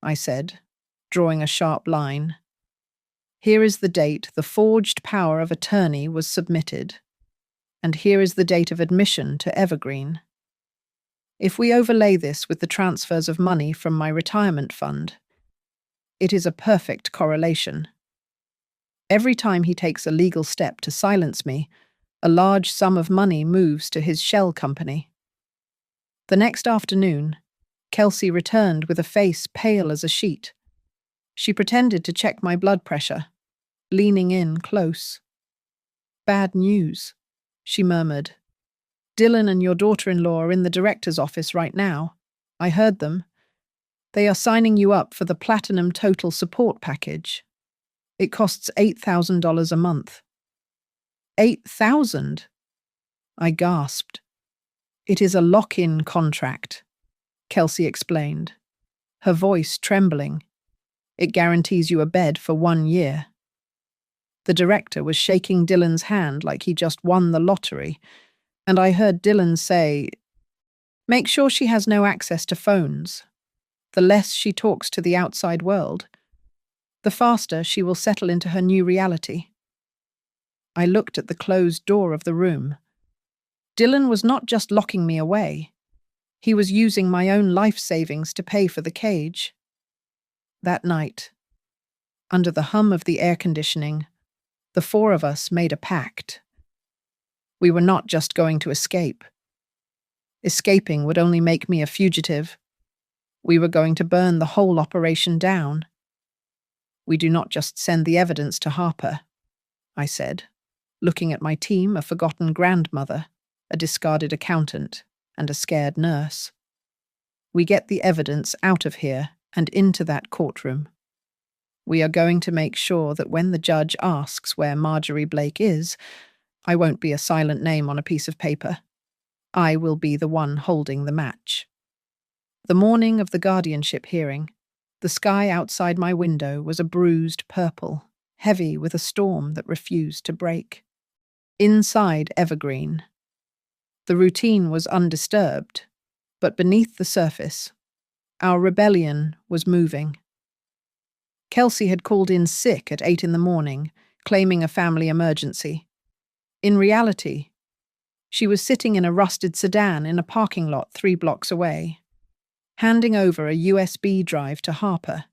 I said, drawing a sharp line. Here is the date the forged power of attorney was submitted. And here is the date of admission to Evergreen. If we overlay this with the transfers of money from my retirement fund, it is a perfect correlation. Every time he takes a legal step to silence me, a large sum of money moves to his shell company. The next afternoon, Kelsey returned with a face pale as a sheet. She pretended to check my blood pressure, leaning in close. "Bad news," she murmured. "Dylan and your daughter-in-law are in the director's office right now. I heard them. They are signing you up for the Platinum Total Support Package. It costs $8,000 a month." $8,000? I gasped. "It is a lock-in contract," Kelsey explained, her voice trembling. "It guarantees you a bed for 1 year." The director was shaking Dylan's hand like he just won the lottery, and I heard Dylan say, "Make sure she has no access to phones. The less she talks to the outside world, the faster she will settle into her new reality." I looked at the closed door of the room. Dylan was not just locking me away. He was using my own life savings to pay for the cage. That night, under the hum of the air conditioning, the 4 of us made a pact. We were not just going to escape. Escaping would only make me a fugitive. We were going to burn the whole operation down. "We do not just send the evidence to Harper," I said, looking at my team, a forgotten grandmother, a discarded accountant, and a scared nurse. "We get the evidence out of here and into that courtroom. We are going to make sure that when the judge asks where Marjorie Blake is, I won't be a silent name on a piece of paper. I will be the one holding the match." The morning of the guardianship hearing, the sky outside my window was a bruised purple, heavy with a storm that refused to break. Inside Evergreen, the routine was undisturbed, but beneath the surface, our rebellion was moving. Kelsey had called in sick at 8 in the morning, claiming a family emergency. In reality, she was sitting in a rusted sedan in a parking lot 3 blocks away, handing over a USB drive to Harper.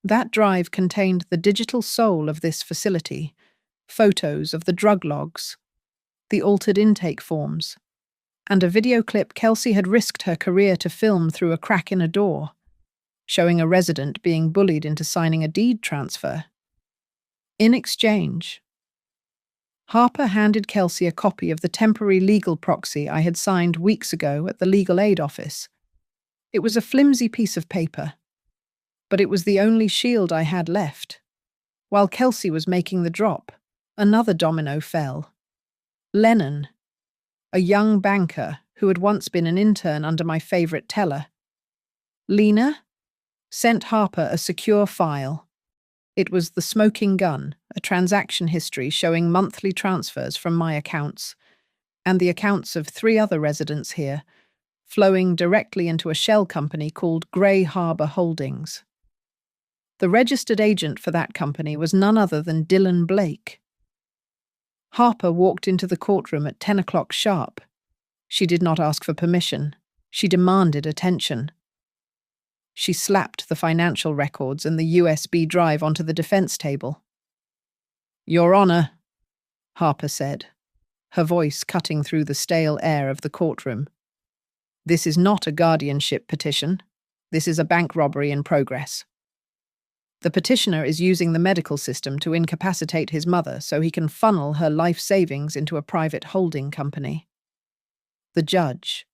That drive contained the digital soul of this facility, photos of the drug logs, the altered intake forms, and a video clip Kelsey had risked her career to film through a crack in a door, showing a resident being bullied into signing a deed transfer. In exchange, Harper handed Kelsey a copy of the temporary legal proxy I had signed weeks ago at the legal aid office. It was a flimsy piece of paper, but it was the only shield I had left. While Kelsey was making the drop, another domino fell. Lennon, a young banker who had once been an intern under my favorite teller. Lena sent Harper a secure file. It was the smoking gun, a transaction history showing monthly transfers from my accounts, and the accounts of 3 other residents here, flowing directly into a shell company called Grey Harbor Holdings. The registered agent for that company was none other than Dylan Blake. Harper walked into the courtroom at 10 o'clock sharp. She did not ask for permission. She demanded attention. She slapped the financial records and the USB drive onto the defense table. "Your Honor," Harper said, her voice cutting through the stale air of the courtroom. "This is not a guardianship petition. This is a bank robbery in progress. The petitioner is using the medical system to incapacitate his mother so he can funnel her life savings into a private holding company. The judge,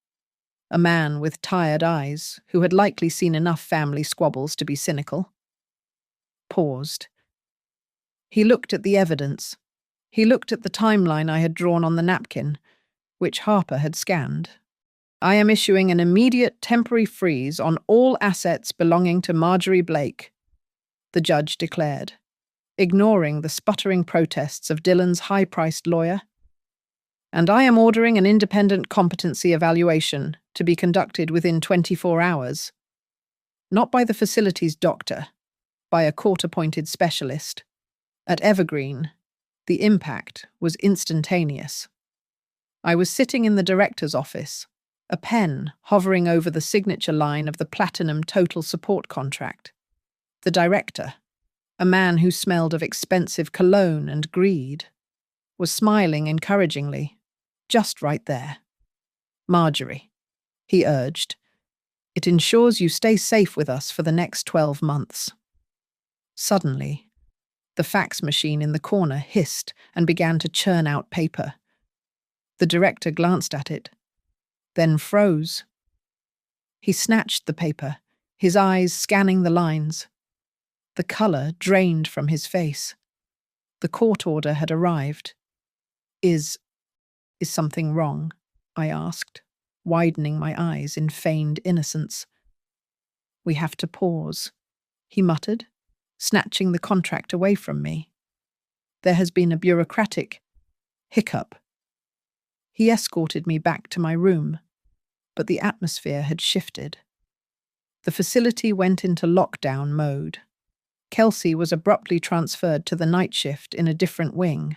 a man with tired eyes who had likely seen enough family squabbles to be cynical, paused. He looked at the evidence. He looked at the timeline I had drawn on the napkin, which Harper had scanned. I am issuing an immediate temporary freeze on all assets belonging to Marjorie Blake, the judge declared, ignoring the sputtering protests of Dylan's high-priced lawyer. And I am ordering an independent competency evaluation to be conducted within 24 hours. Not by the facility's doctor, by a court-appointed specialist. At Evergreen, the impact was instantaneous. I was sitting in the director's office, a pen hovering over the signature line of the Platinum Total Support contract. The director, a man who smelled of expensive cologne and greed, was smiling encouragingly, just right there. Marjorie, he urged, it ensures you stay safe with us for the next 12 months. Suddenly, the fax machine in the corner hissed and began to churn out paper. The director glanced at it, then froze. He snatched the paper, his eyes scanning the lines. The colour drained from his face. The court order had arrived. Is something wrong? I asked, widening my eyes in feigned innocence. We have to pause, he muttered, snatching the contract away from me. There has been a bureaucratic hiccup. He escorted me back to my room, but the atmosphere had shifted. The facility went into lockdown mode. Kelsey was abruptly transferred to the night shift in a different wing.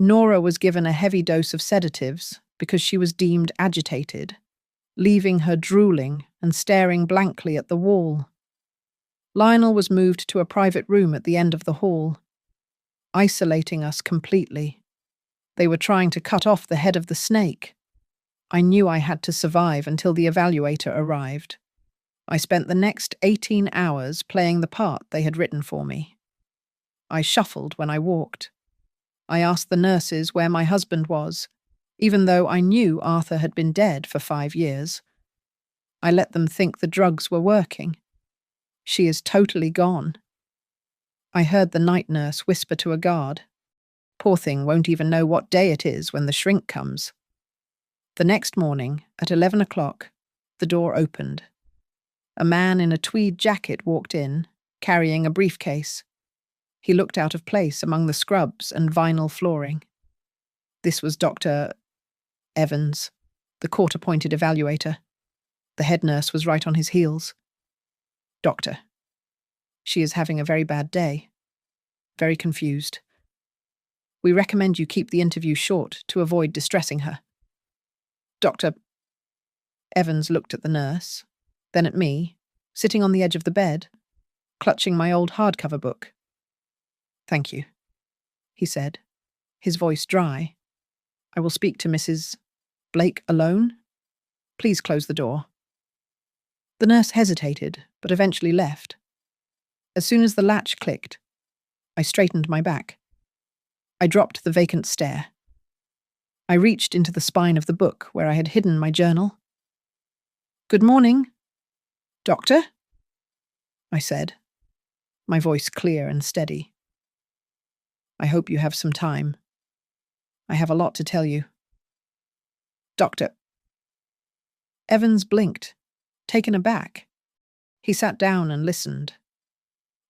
Nora was given a heavy dose of sedatives because she was deemed agitated, leaving her drooling and staring blankly at the wall. Lionel was moved to a private room at the end of the hall, isolating us completely. They were trying to cut off the head of the snake. I knew I had to survive until the evaluator arrived. I spent the next 18 hours playing the part they had written for me. I shuffled when I walked. I asked the nurses where my husband was, even though I knew Arthur had been dead for 5 years. I let them think the drugs were working. She is totally gone. I heard the night nurse whisper to a guard, "Poor thing won't even know what day it is when the shrink comes." The next morning, at 11 o'clock, the door opened. A man in a tweed jacket walked in, carrying a briefcase. He looked out of place among the scrubs and vinyl flooring. This was Dr. Evans, the court-appointed evaluator. The head nurse was right on his heels. "Doctor, she is having a very bad day. Very confused. We recommend you keep the interview short to avoid distressing her." Dr. Evans looked at the nurse, then at me, sitting on the edge of the bed, clutching my old hardcover book. "Thank you," he said, his voice dry. "I will speak to Mrs. Blake alone. Please close the door." The nurse hesitated, but eventually left. As soon as the latch clicked, I straightened my back. I dropped the vacant stare. I reached into the spine of the book where I had hidden my journal. "Good morning, Doctor," I said, my voice clear and steady. "I hope you have some time. I have a lot to tell you." "Doctor." Evans blinked, taken aback. He sat down and listened.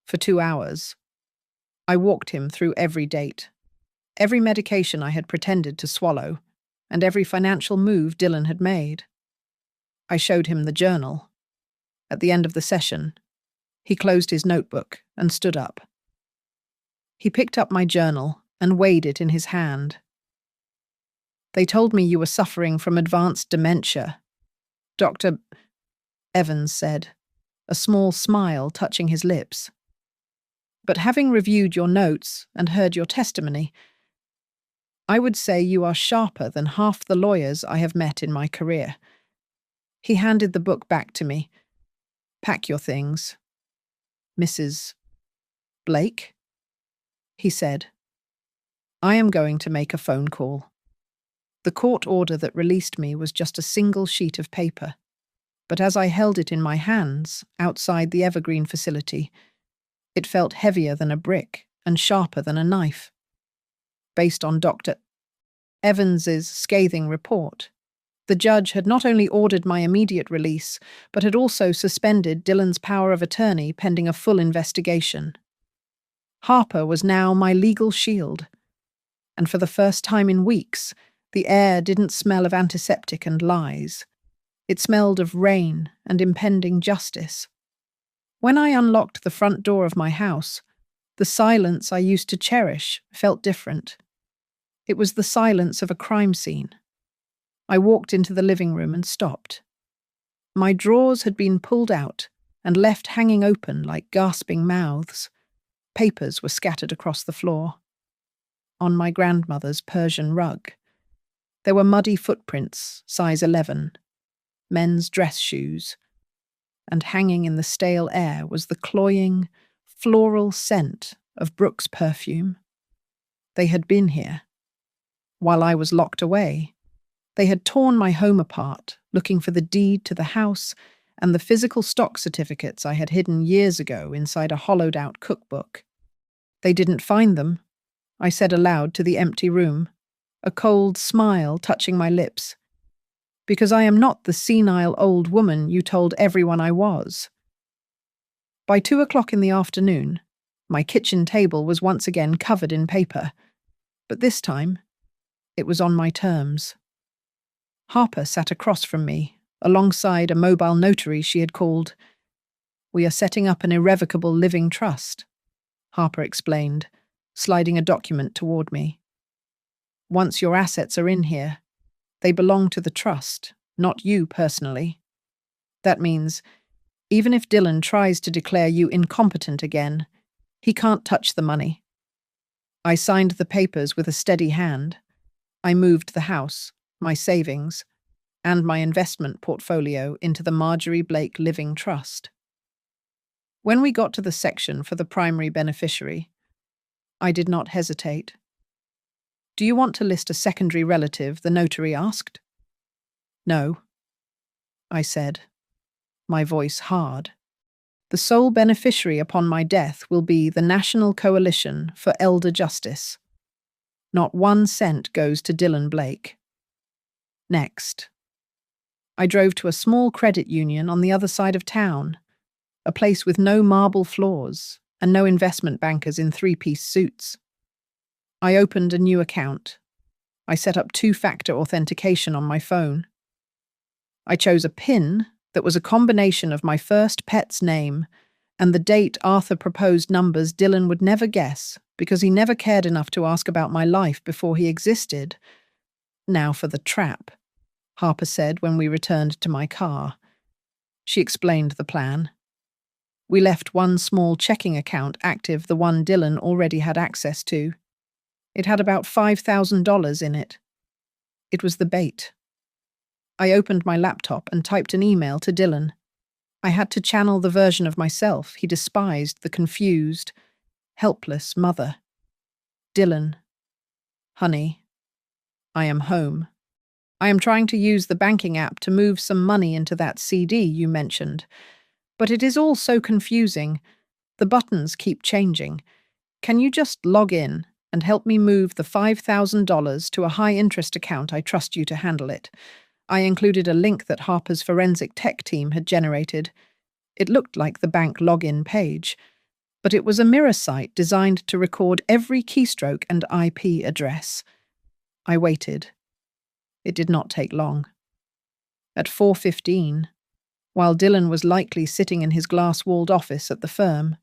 For 2 hours, I walked him through every date, every medication I had pretended to swallow, and every financial move Dylan had made. I showed him the journal. At the end of the session, he closed his notebook and stood up. He picked up my journal and weighed it in his hand. "They told me you were suffering from advanced dementia," Dr. Evans said, a small smile touching his lips. "But having reviewed your notes and heard your testimony, I would say you are sharper than half the lawyers I have met in my career." He handed the book back to me. "Pack your things. Mrs. Blake," he said. "I am going to make a phone call." The court order that released me was just a single sheet of paper, but as I held it in my hands outside the Evergreen facility, it felt heavier than a brick and sharper than a knife. Based on Dr. Evans's scathing report, the judge had not only ordered my immediate release, but had also suspended Dylan's power of attorney pending a full investigation. Harper was now my legal shield, and for the first time in weeks, the air didn't smell of antiseptic and lies. It smelled of rain and impending justice. When I unlocked the front door of my house, the silence I used to cherish felt different. It was the silence of a crime scene. I walked into the living room and stopped. My drawers had been pulled out and left hanging open like gasping mouths. Papers were scattered across the floor. On my grandmother's Persian rug, there were muddy footprints, size 11, men's dress shoes, and hanging in the stale air was the cloying, floral scent of Brooke's perfume. They had been here. While I was locked away, they had torn my home apart, looking for the deed to the house and the physical stock certificates I had hidden years ago inside a hollowed-out cookbook. They didn't find them, I said aloud to the empty room, a cold smile touching my lips, because I am not the senile old woman you told everyone I was. By 2 o'clock in the afternoon, my kitchen table was once again covered in paper, but this time, it was on my terms. Harper sat across from me, alongside a mobile notary she had called. "We are setting up an irrevocable living trust," Harper explained, sliding a document toward me. "Once your assets are in here, they belong to the trust, not you personally. That means, even if Dylan tries to declare you incompetent again, he can't touch the money." I signed the papers with a steady hand. I moved the house, my savings, and my investment portfolio into the Marjorie Blake Living Trust. When we got to the section for the primary beneficiary, I did not hesitate. "Do you want to list a secondary relative?" the notary asked. "No," I said, my voice hard. "The sole beneficiary upon my death will be the National Coalition for Elder Justice. Not 1 cent goes to Dylan Blake." Next. I drove to a small credit union on the other side of town, a place with no marble floors and no investment bankers in 3-piece suits. I opened a new account. I set up 2-factor authentication on my phone. I chose a PIN that was a combination of my first pet's name and the date Arthur proposed numbers Dylan would never guess because he never cared enough to ask about my life before he existed. "Now for the trap," Harper said when we returned to my car. She explained the plan. We left one small checking account active, the one Dylan already had access to. It had about $5,000 in it. It was the bait. I opened my laptop and typed an email to Dylan. I had to channel the version of myself he despised, the confused, helpless mother. "Dylan, honey, I am home. I am trying to use the banking app to move some money into that CD you mentioned, but it is all so confusing. The buttons keep changing. Can you just log in and help me move the $5,000 to a high-interest account? I trust you to handle it." I included a link that Harper's forensic tech team had generated. It looked like the bank login page, but it was a mirror site designed to record every keystroke and IP address. I waited. It did not take long. At 4:15, while Dylan was likely sitting in his glass-walled office at the firm,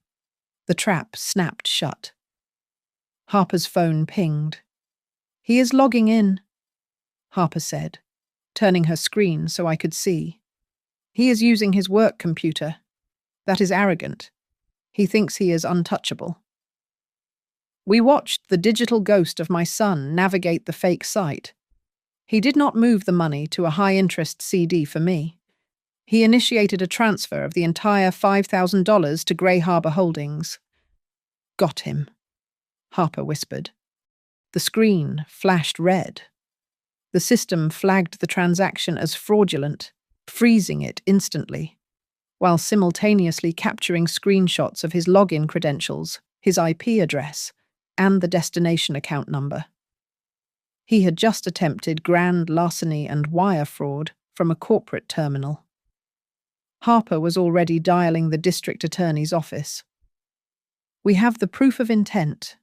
the trap snapped shut. Harper's phone pinged. "He is logging in," Harper said, turning her screen so I could see. "He is using his work computer. That is arrogant. He thinks he is untouchable." We watched the digital ghost of my son navigate the fake site. He did not move the money to a high-interest CD for me. He initiated a transfer of the entire $5,000 to Grey Harbor Holdings. "Got him," Harper whispered. The screen flashed red. The system flagged the transaction as fraudulent, freezing it instantly, while simultaneously capturing screenshots of his login credentials, his IP address, and the destination account number. He had just attempted grand larceny and wire fraud from a corporate terminal. Harper was already dialing the district attorney's office. "We have the proof of intent."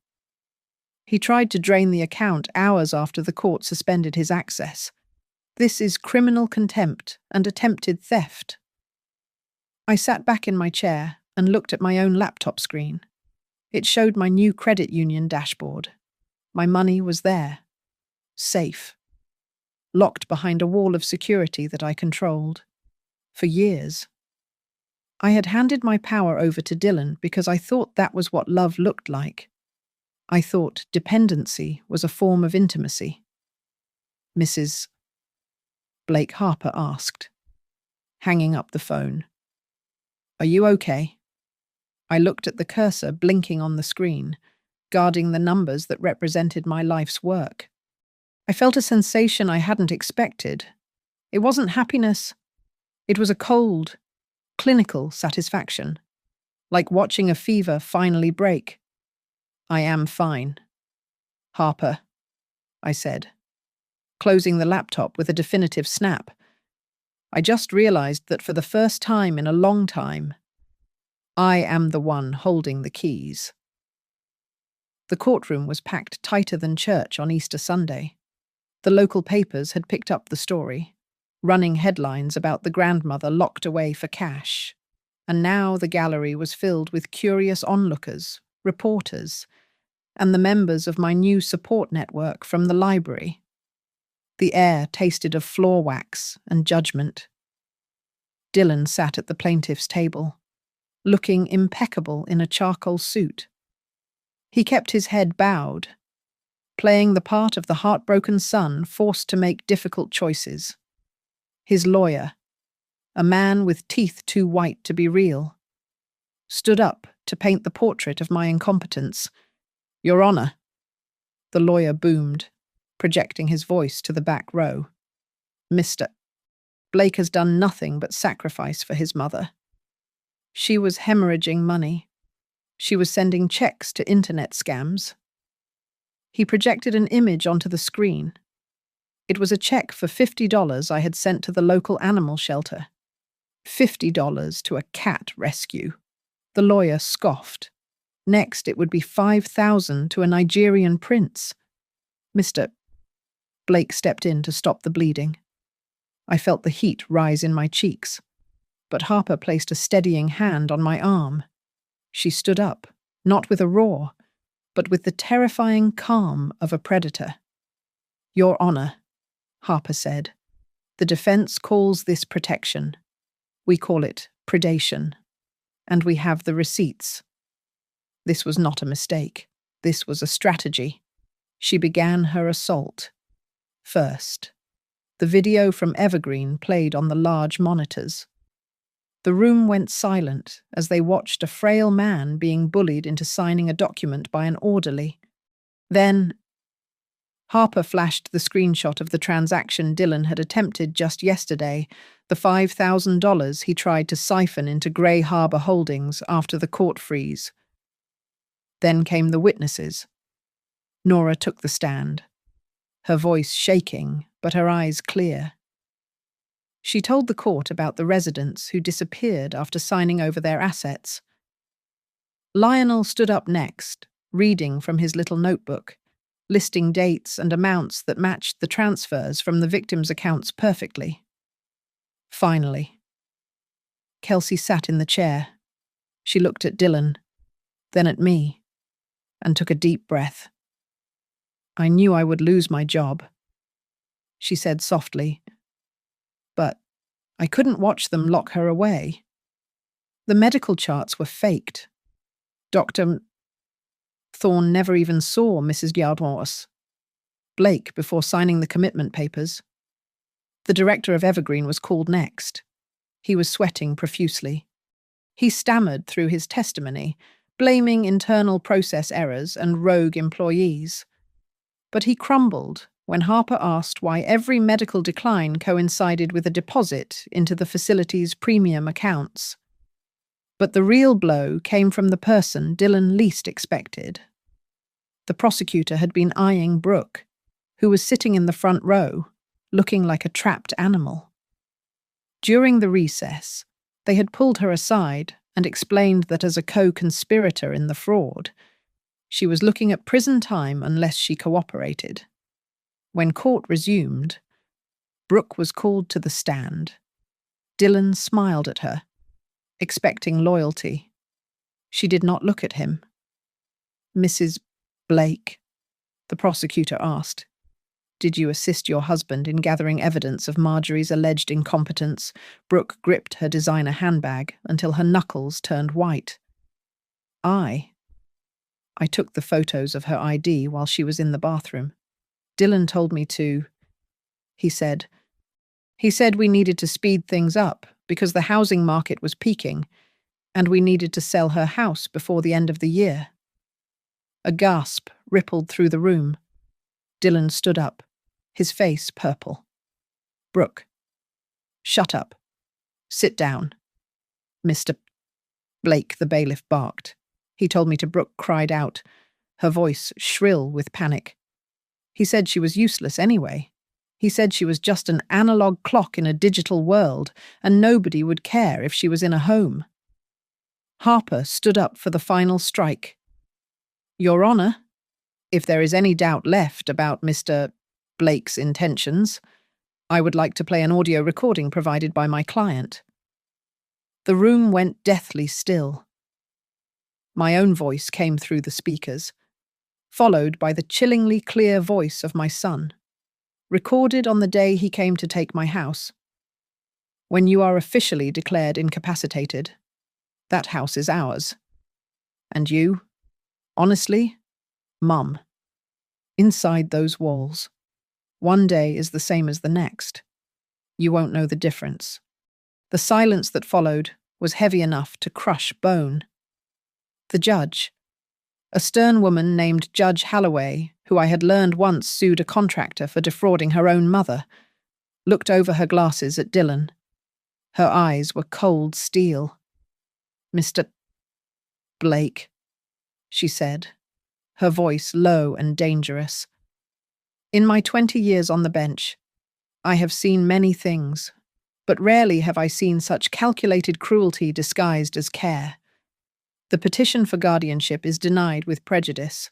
He tried to drain the account hours after the court suspended his access. "This is criminal contempt and attempted theft." I sat back in my chair and looked at my own laptop screen. It showed my new credit union dashboard. My money was there, safe, locked behind a wall of security that I controlled. For years, I had handed my power over to Dylan because I thought that was what love looked like. I thought dependency was a form of intimacy. "Mrs. Blake," Harper asked, hanging up the phone. "Are you okay?" I looked at the cursor blinking on the screen, guarding the numbers that represented my life's work. I felt a sensation I hadn't expected. It wasn't happiness. It was a cold, clinical satisfaction, like watching a fever finally break. "I am fine, Harper," I said, closing the laptop with a definitive snap. I just realized that for the first time in a long time, I am the one holding the keys. The courtroom was packed tighter than church on Easter Sunday. The local papers had picked up the story, running headlines about the grandmother locked away for cash. And now the gallery was filled with curious onlookers, reporters, and the members of my new support network from the library. The air tasted of floor wax and judgment. Dylan sat at the plaintiff's table, looking impeccable in a charcoal suit. He kept his head bowed, playing the part of the heartbroken son forced to make difficult choices. His lawyer, a man with teeth too white to be real, stood up to paint the portrait of my incompetence. "Your Honor," the lawyer boomed, projecting his voice to the back row. "Mr. Blake has done nothing but sacrifice for his mother. She was hemorrhaging money. She was sending checks to internet scams." He projected an image onto the screen. It was a check for $50 I had sent to the local animal shelter. $50 to a cat rescue. The lawyer scoffed. Next, it would be $5,000 to a Nigerian prince. Mr. Blake stepped in to stop the bleeding. I felt the heat rise in my cheeks, but Harper placed a steadying hand on my arm. She stood up, not with a roar, but with the terrifying calm of a predator. "Your Honor," Harper said, "the defense calls this protection. We call it predation, and we have the receipts." This was not a mistake. This was a strategy. She began her assault. First, the video from Evergreen played on the large monitors. The room went silent as they watched a frail man being bullied into signing a document by an orderly. Then, Harper flashed the screenshot of the transaction Dylan had attempted just yesterday, the $5,000 he tried to siphon into Grey Harbor Holdings after the court freeze. Then came the witnesses. Nora took the stand, her voice shaking, but her eyes clear. She told the court about the residents who disappeared after signing over their assets. Lionel stood up next, reading from his little notebook, listing dates and amounts that matched the transfers from the victims' accounts perfectly. Finally, Kelsey sat in the chair. She looked at Dylan, then at me, and took a deep breath. "I knew I would lose my job," she said softly, "but I couldn't watch them lock her away. The medical charts were faked. Dr. Thorne never even saw Mrs. Yardworth Blake before signing the commitment papers. The director of Evergreen was called next. He was sweating profusely. He stammered through his testimony, blaming internal process errors and rogue employees. But he crumbled when Harper asked why every medical decline coincided with a deposit into the facility's premium accounts. But the real blow came from the person Dylan least expected. The prosecutor had been eyeing Brooke, who was sitting in the front row, looking like a trapped animal. During the recess, they had pulled her aside and explained that as a co-conspirator in the fraud, she was looking at prison time unless she cooperated. When court resumed, Brooke was called to the stand. Dylan smiled at her, expecting loyalty. She did not look at him. "Mrs. Blake," the prosecutor asked, "did you assist your husband in gathering evidence of Marjorie's alleged incompetence?" Brooke gripped her designer handbag until her knuckles turned white. I took the photos of her ID while she was in the bathroom. Dylan told me to, he said. He said we needed to speed things up because the housing market was peaking and we needed to sell her house before the end of the year. A gasp rippled through the room. Dylan stood up, his face purple. "Brooke, shut up. Sit down." "Mr. Blake," the bailiff barked. "He told me to." Brooke cried out, her voice shrill with panic. "He said she was useless anyway. He said she was just an analog clock in a digital world, and nobody would care if she was in a home." Harper stood up for the final strike. "Your Honor, if there is any doubt left about Mr. Blake's intentions, I would like to play an audio recording provided by my client." The room went deathly still. My own voice came through the speakers, followed by the chillingly clear voice of my son, recorded on the day he came to take my house. "When you are officially declared incapacitated, that house is ours. And you, honestly, Mum, inside those walls, one day is the same as the next. You won't know the difference." The silence that followed was heavy enough to crush bone. The judge, a stern woman named Judge Halloway, who I had learned once sued a contractor for defrauding her own mother, looked over her glasses at Dylan. Her eyes were cold steel. "Mr. Blake," she said, her voice low and dangerous. "In my 20 years on the bench, I have seen many things, but rarely have I seen such calculated cruelty disguised as care. The petition for guardianship is denied with prejudice.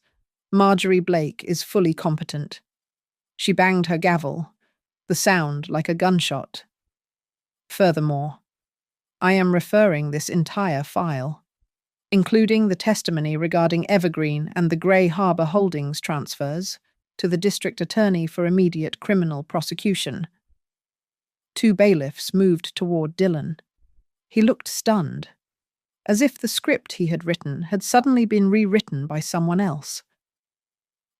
Marjorie Blake is fully competent." She banged her gavel, the sound like a gunshot. "Furthermore, I am referring this entire file, including the testimony regarding Evergreen and the Grey Harbor Holdings transfers, to the district attorney for immediate criminal prosecution." Two bailiffs moved toward Dylan. He looked stunned, as if the script he had written had suddenly been rewritten by someone else.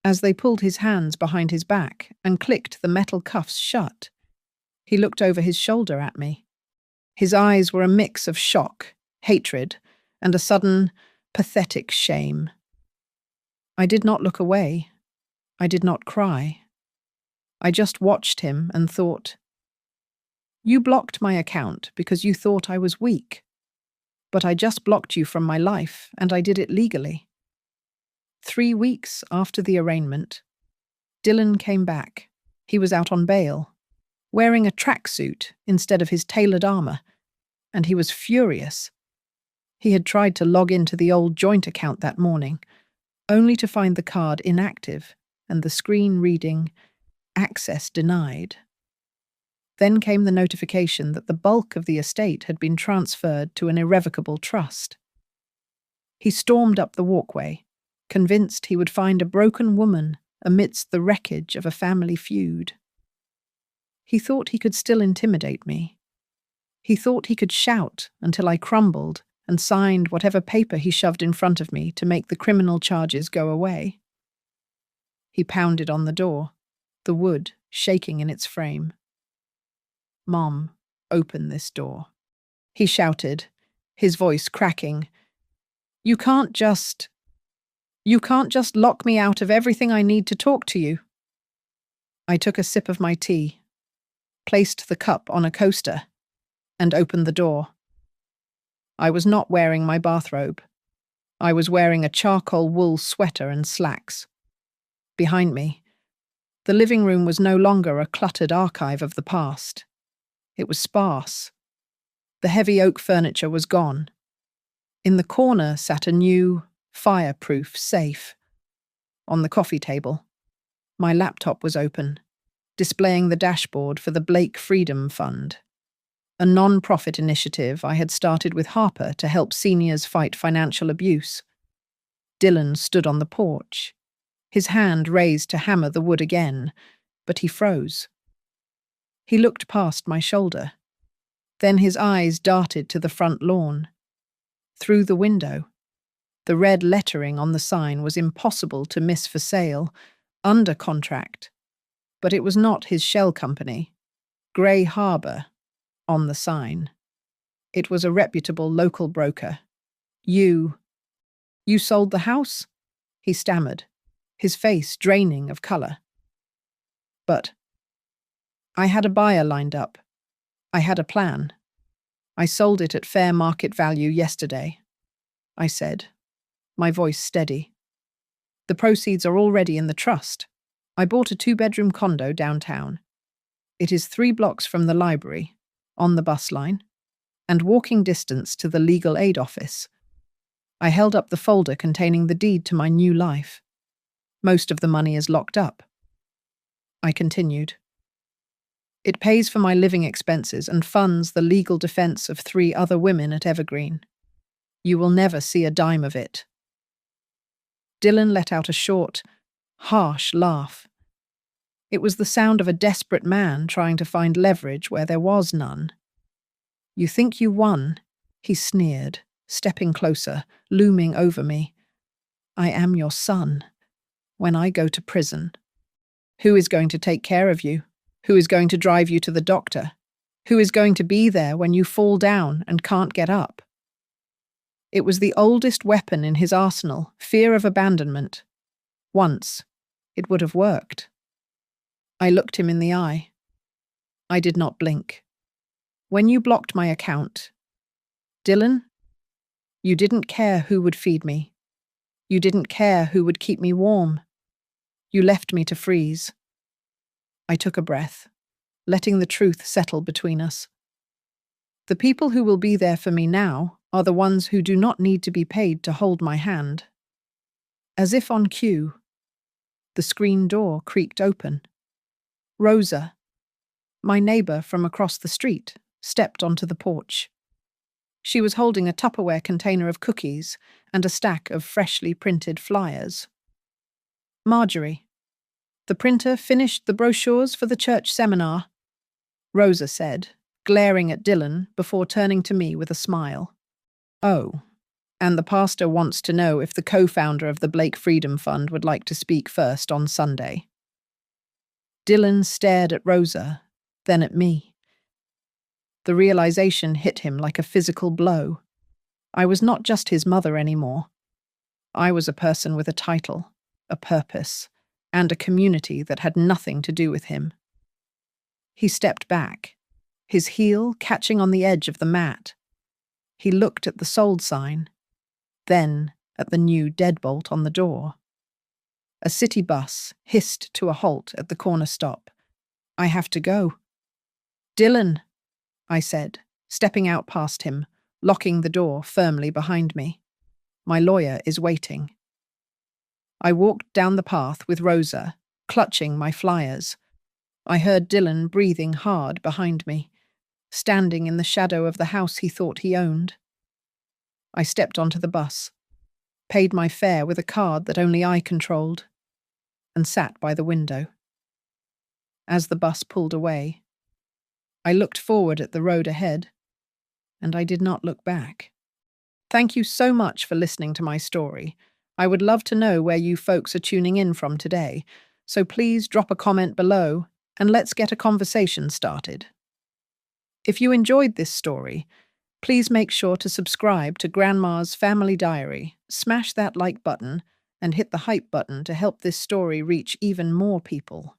As they pulled his hands behind his back and clicked the metal cuffs shut, he looked over his shoulder at me. His eyes were a mix of shock, hatred, and a sudden, pathetic shame. I did not look away. I did not cry. I just watched him and thought, "You blocked my account because you thought I was weak. But I just blocked you from my life, and I did it legally." 3 weeks after the arraignment, Dylan came back. He was out on bail, wearing a tracksuit instead of his tailored armor, and he was furious. He had tried to log into the old joint account that morning, only to find the card inactive and the screen reading, "Access denied." Then came the notification that the bulk of the estate had been transferred to an irrevocable trust. He stormed up the walkway, convinced he would find a broken woman amidst the wreckage of a family feud. He thought he could still intimidate me. He thought he could shout until I crumbled and signed whatever paper he shoved in front of me to make the criminal charges go away. He pounded on the door, the wood shaking in its frame. "Mom, open this door," he shouted, his voice cracking. You can't just lock me out of everything I need to talk to you." I took a sip of my tea, placed the cup on a coaster, and opened the door. I was not wearing my bathrobe. I was wearing a charcoal wool sweater and slacks. Behind me, the living room was no longer a cluttered archive of the past. It was sparse. The heavy oak furniture was gone. In the corner sat a new, fireproof safe. On the coffee table, my laptop was open, displaying the dashboard for the Blake Freedom Fund, a non-profit initiative I had started with Harper to help seniors fight financial abuse. Dylan stood on the porch, his hand raised to hammer the wood again, but he froze. He looked past my shoulder. Then his eyes darted to the front lawn. Through the window, the red lettering on the sign was impossible to miss for sale, under contract. But it was not his shell company, Grey Harbour, on the sign. It was a reputable local broker. You sold the house? He stammered, his face draining of colour. But I had a buyer lined up. I had a plan. I sold it at fair market value yesterday, I said, my voice steady. The proceeds are already in the trust. I bought a 2-bedroom condo downtown. It is 3 blocks from the library, on the bus line, and walking distance to the legal aid office. I held up the folder containing the deed to my new life. Most of the money is locked up. I continued. It pays for my living expenses and funds the legal defense of 3 other women at Evergreen. You will never see a dime of it. Dylan let out a short, harsh laugh. It was the sound of a desperate man trying to find leverage where there was none. You think you won? He sneered, stepping closer, looming over me. I am your son. When I go to prison, who is going to take care of you? Who is going to drive you to the doctor? Who is going to be there when you fall down and can't get up? It was the oldest weapon in his arsenal, fear of abandonment. Once, it would have worked. I looked him in the eye. I did not blink. When you blocked my account, Dylan, you didn't care who would feed me. You didn't care who would keep me warm. You left me to freeze. I took a breath, letting the truth settle between us. The people who will be there for me now are the ones who do not need to be paid to hold my hand. As if on cue, the screen door creaked open. Rosa, my neighbour from across the street, stepped onto the porch. She was holding a Tupperware container of cookies and a stack of freshly printed flyers. Marjorie, the printer finished the brochures for the church seminar, Rosa said, glaring at Dylan before turning to me with a smile. Oh, and the pastor wants to know if the co-founder of the Blake Freedom Fund would like to speak first on Sunday. Dylan stared at Rosa, then at me. The realization hit him like a physical blow. I was not just his mother anymore. I was a person with a title, a purpose, and a community that had nothing to do with him. He stepped back, his heel catching on the edge of the mat. He looked at the sold sign, then at the new deadbolt on the door. A city bus hissed to a halt at the corner stop. I have to go. Dylan, I said, stepping out past him, locking the door firmly behind me. My lawyer is waiting. I walked down the path with Rosa, clutching my flyers. I heard Dylan breathing hard behind me, standing in the shadow of the house he thought he owned. I stepped onto the bus, paid my fare with a card that only I controlled, and sat by the window. As the bus pulled away, I looked forward at the road ahead, and I did not look back. Thank you so much for listening to my story. I would love to know where you folks are tuning in from today, so please drop a comment below and let's get a conversation started. If you enjoyed this story, please make sure to subscribe to Grandma's Family Diary, smash that like button, and hit the hype button to help this story reach even more people.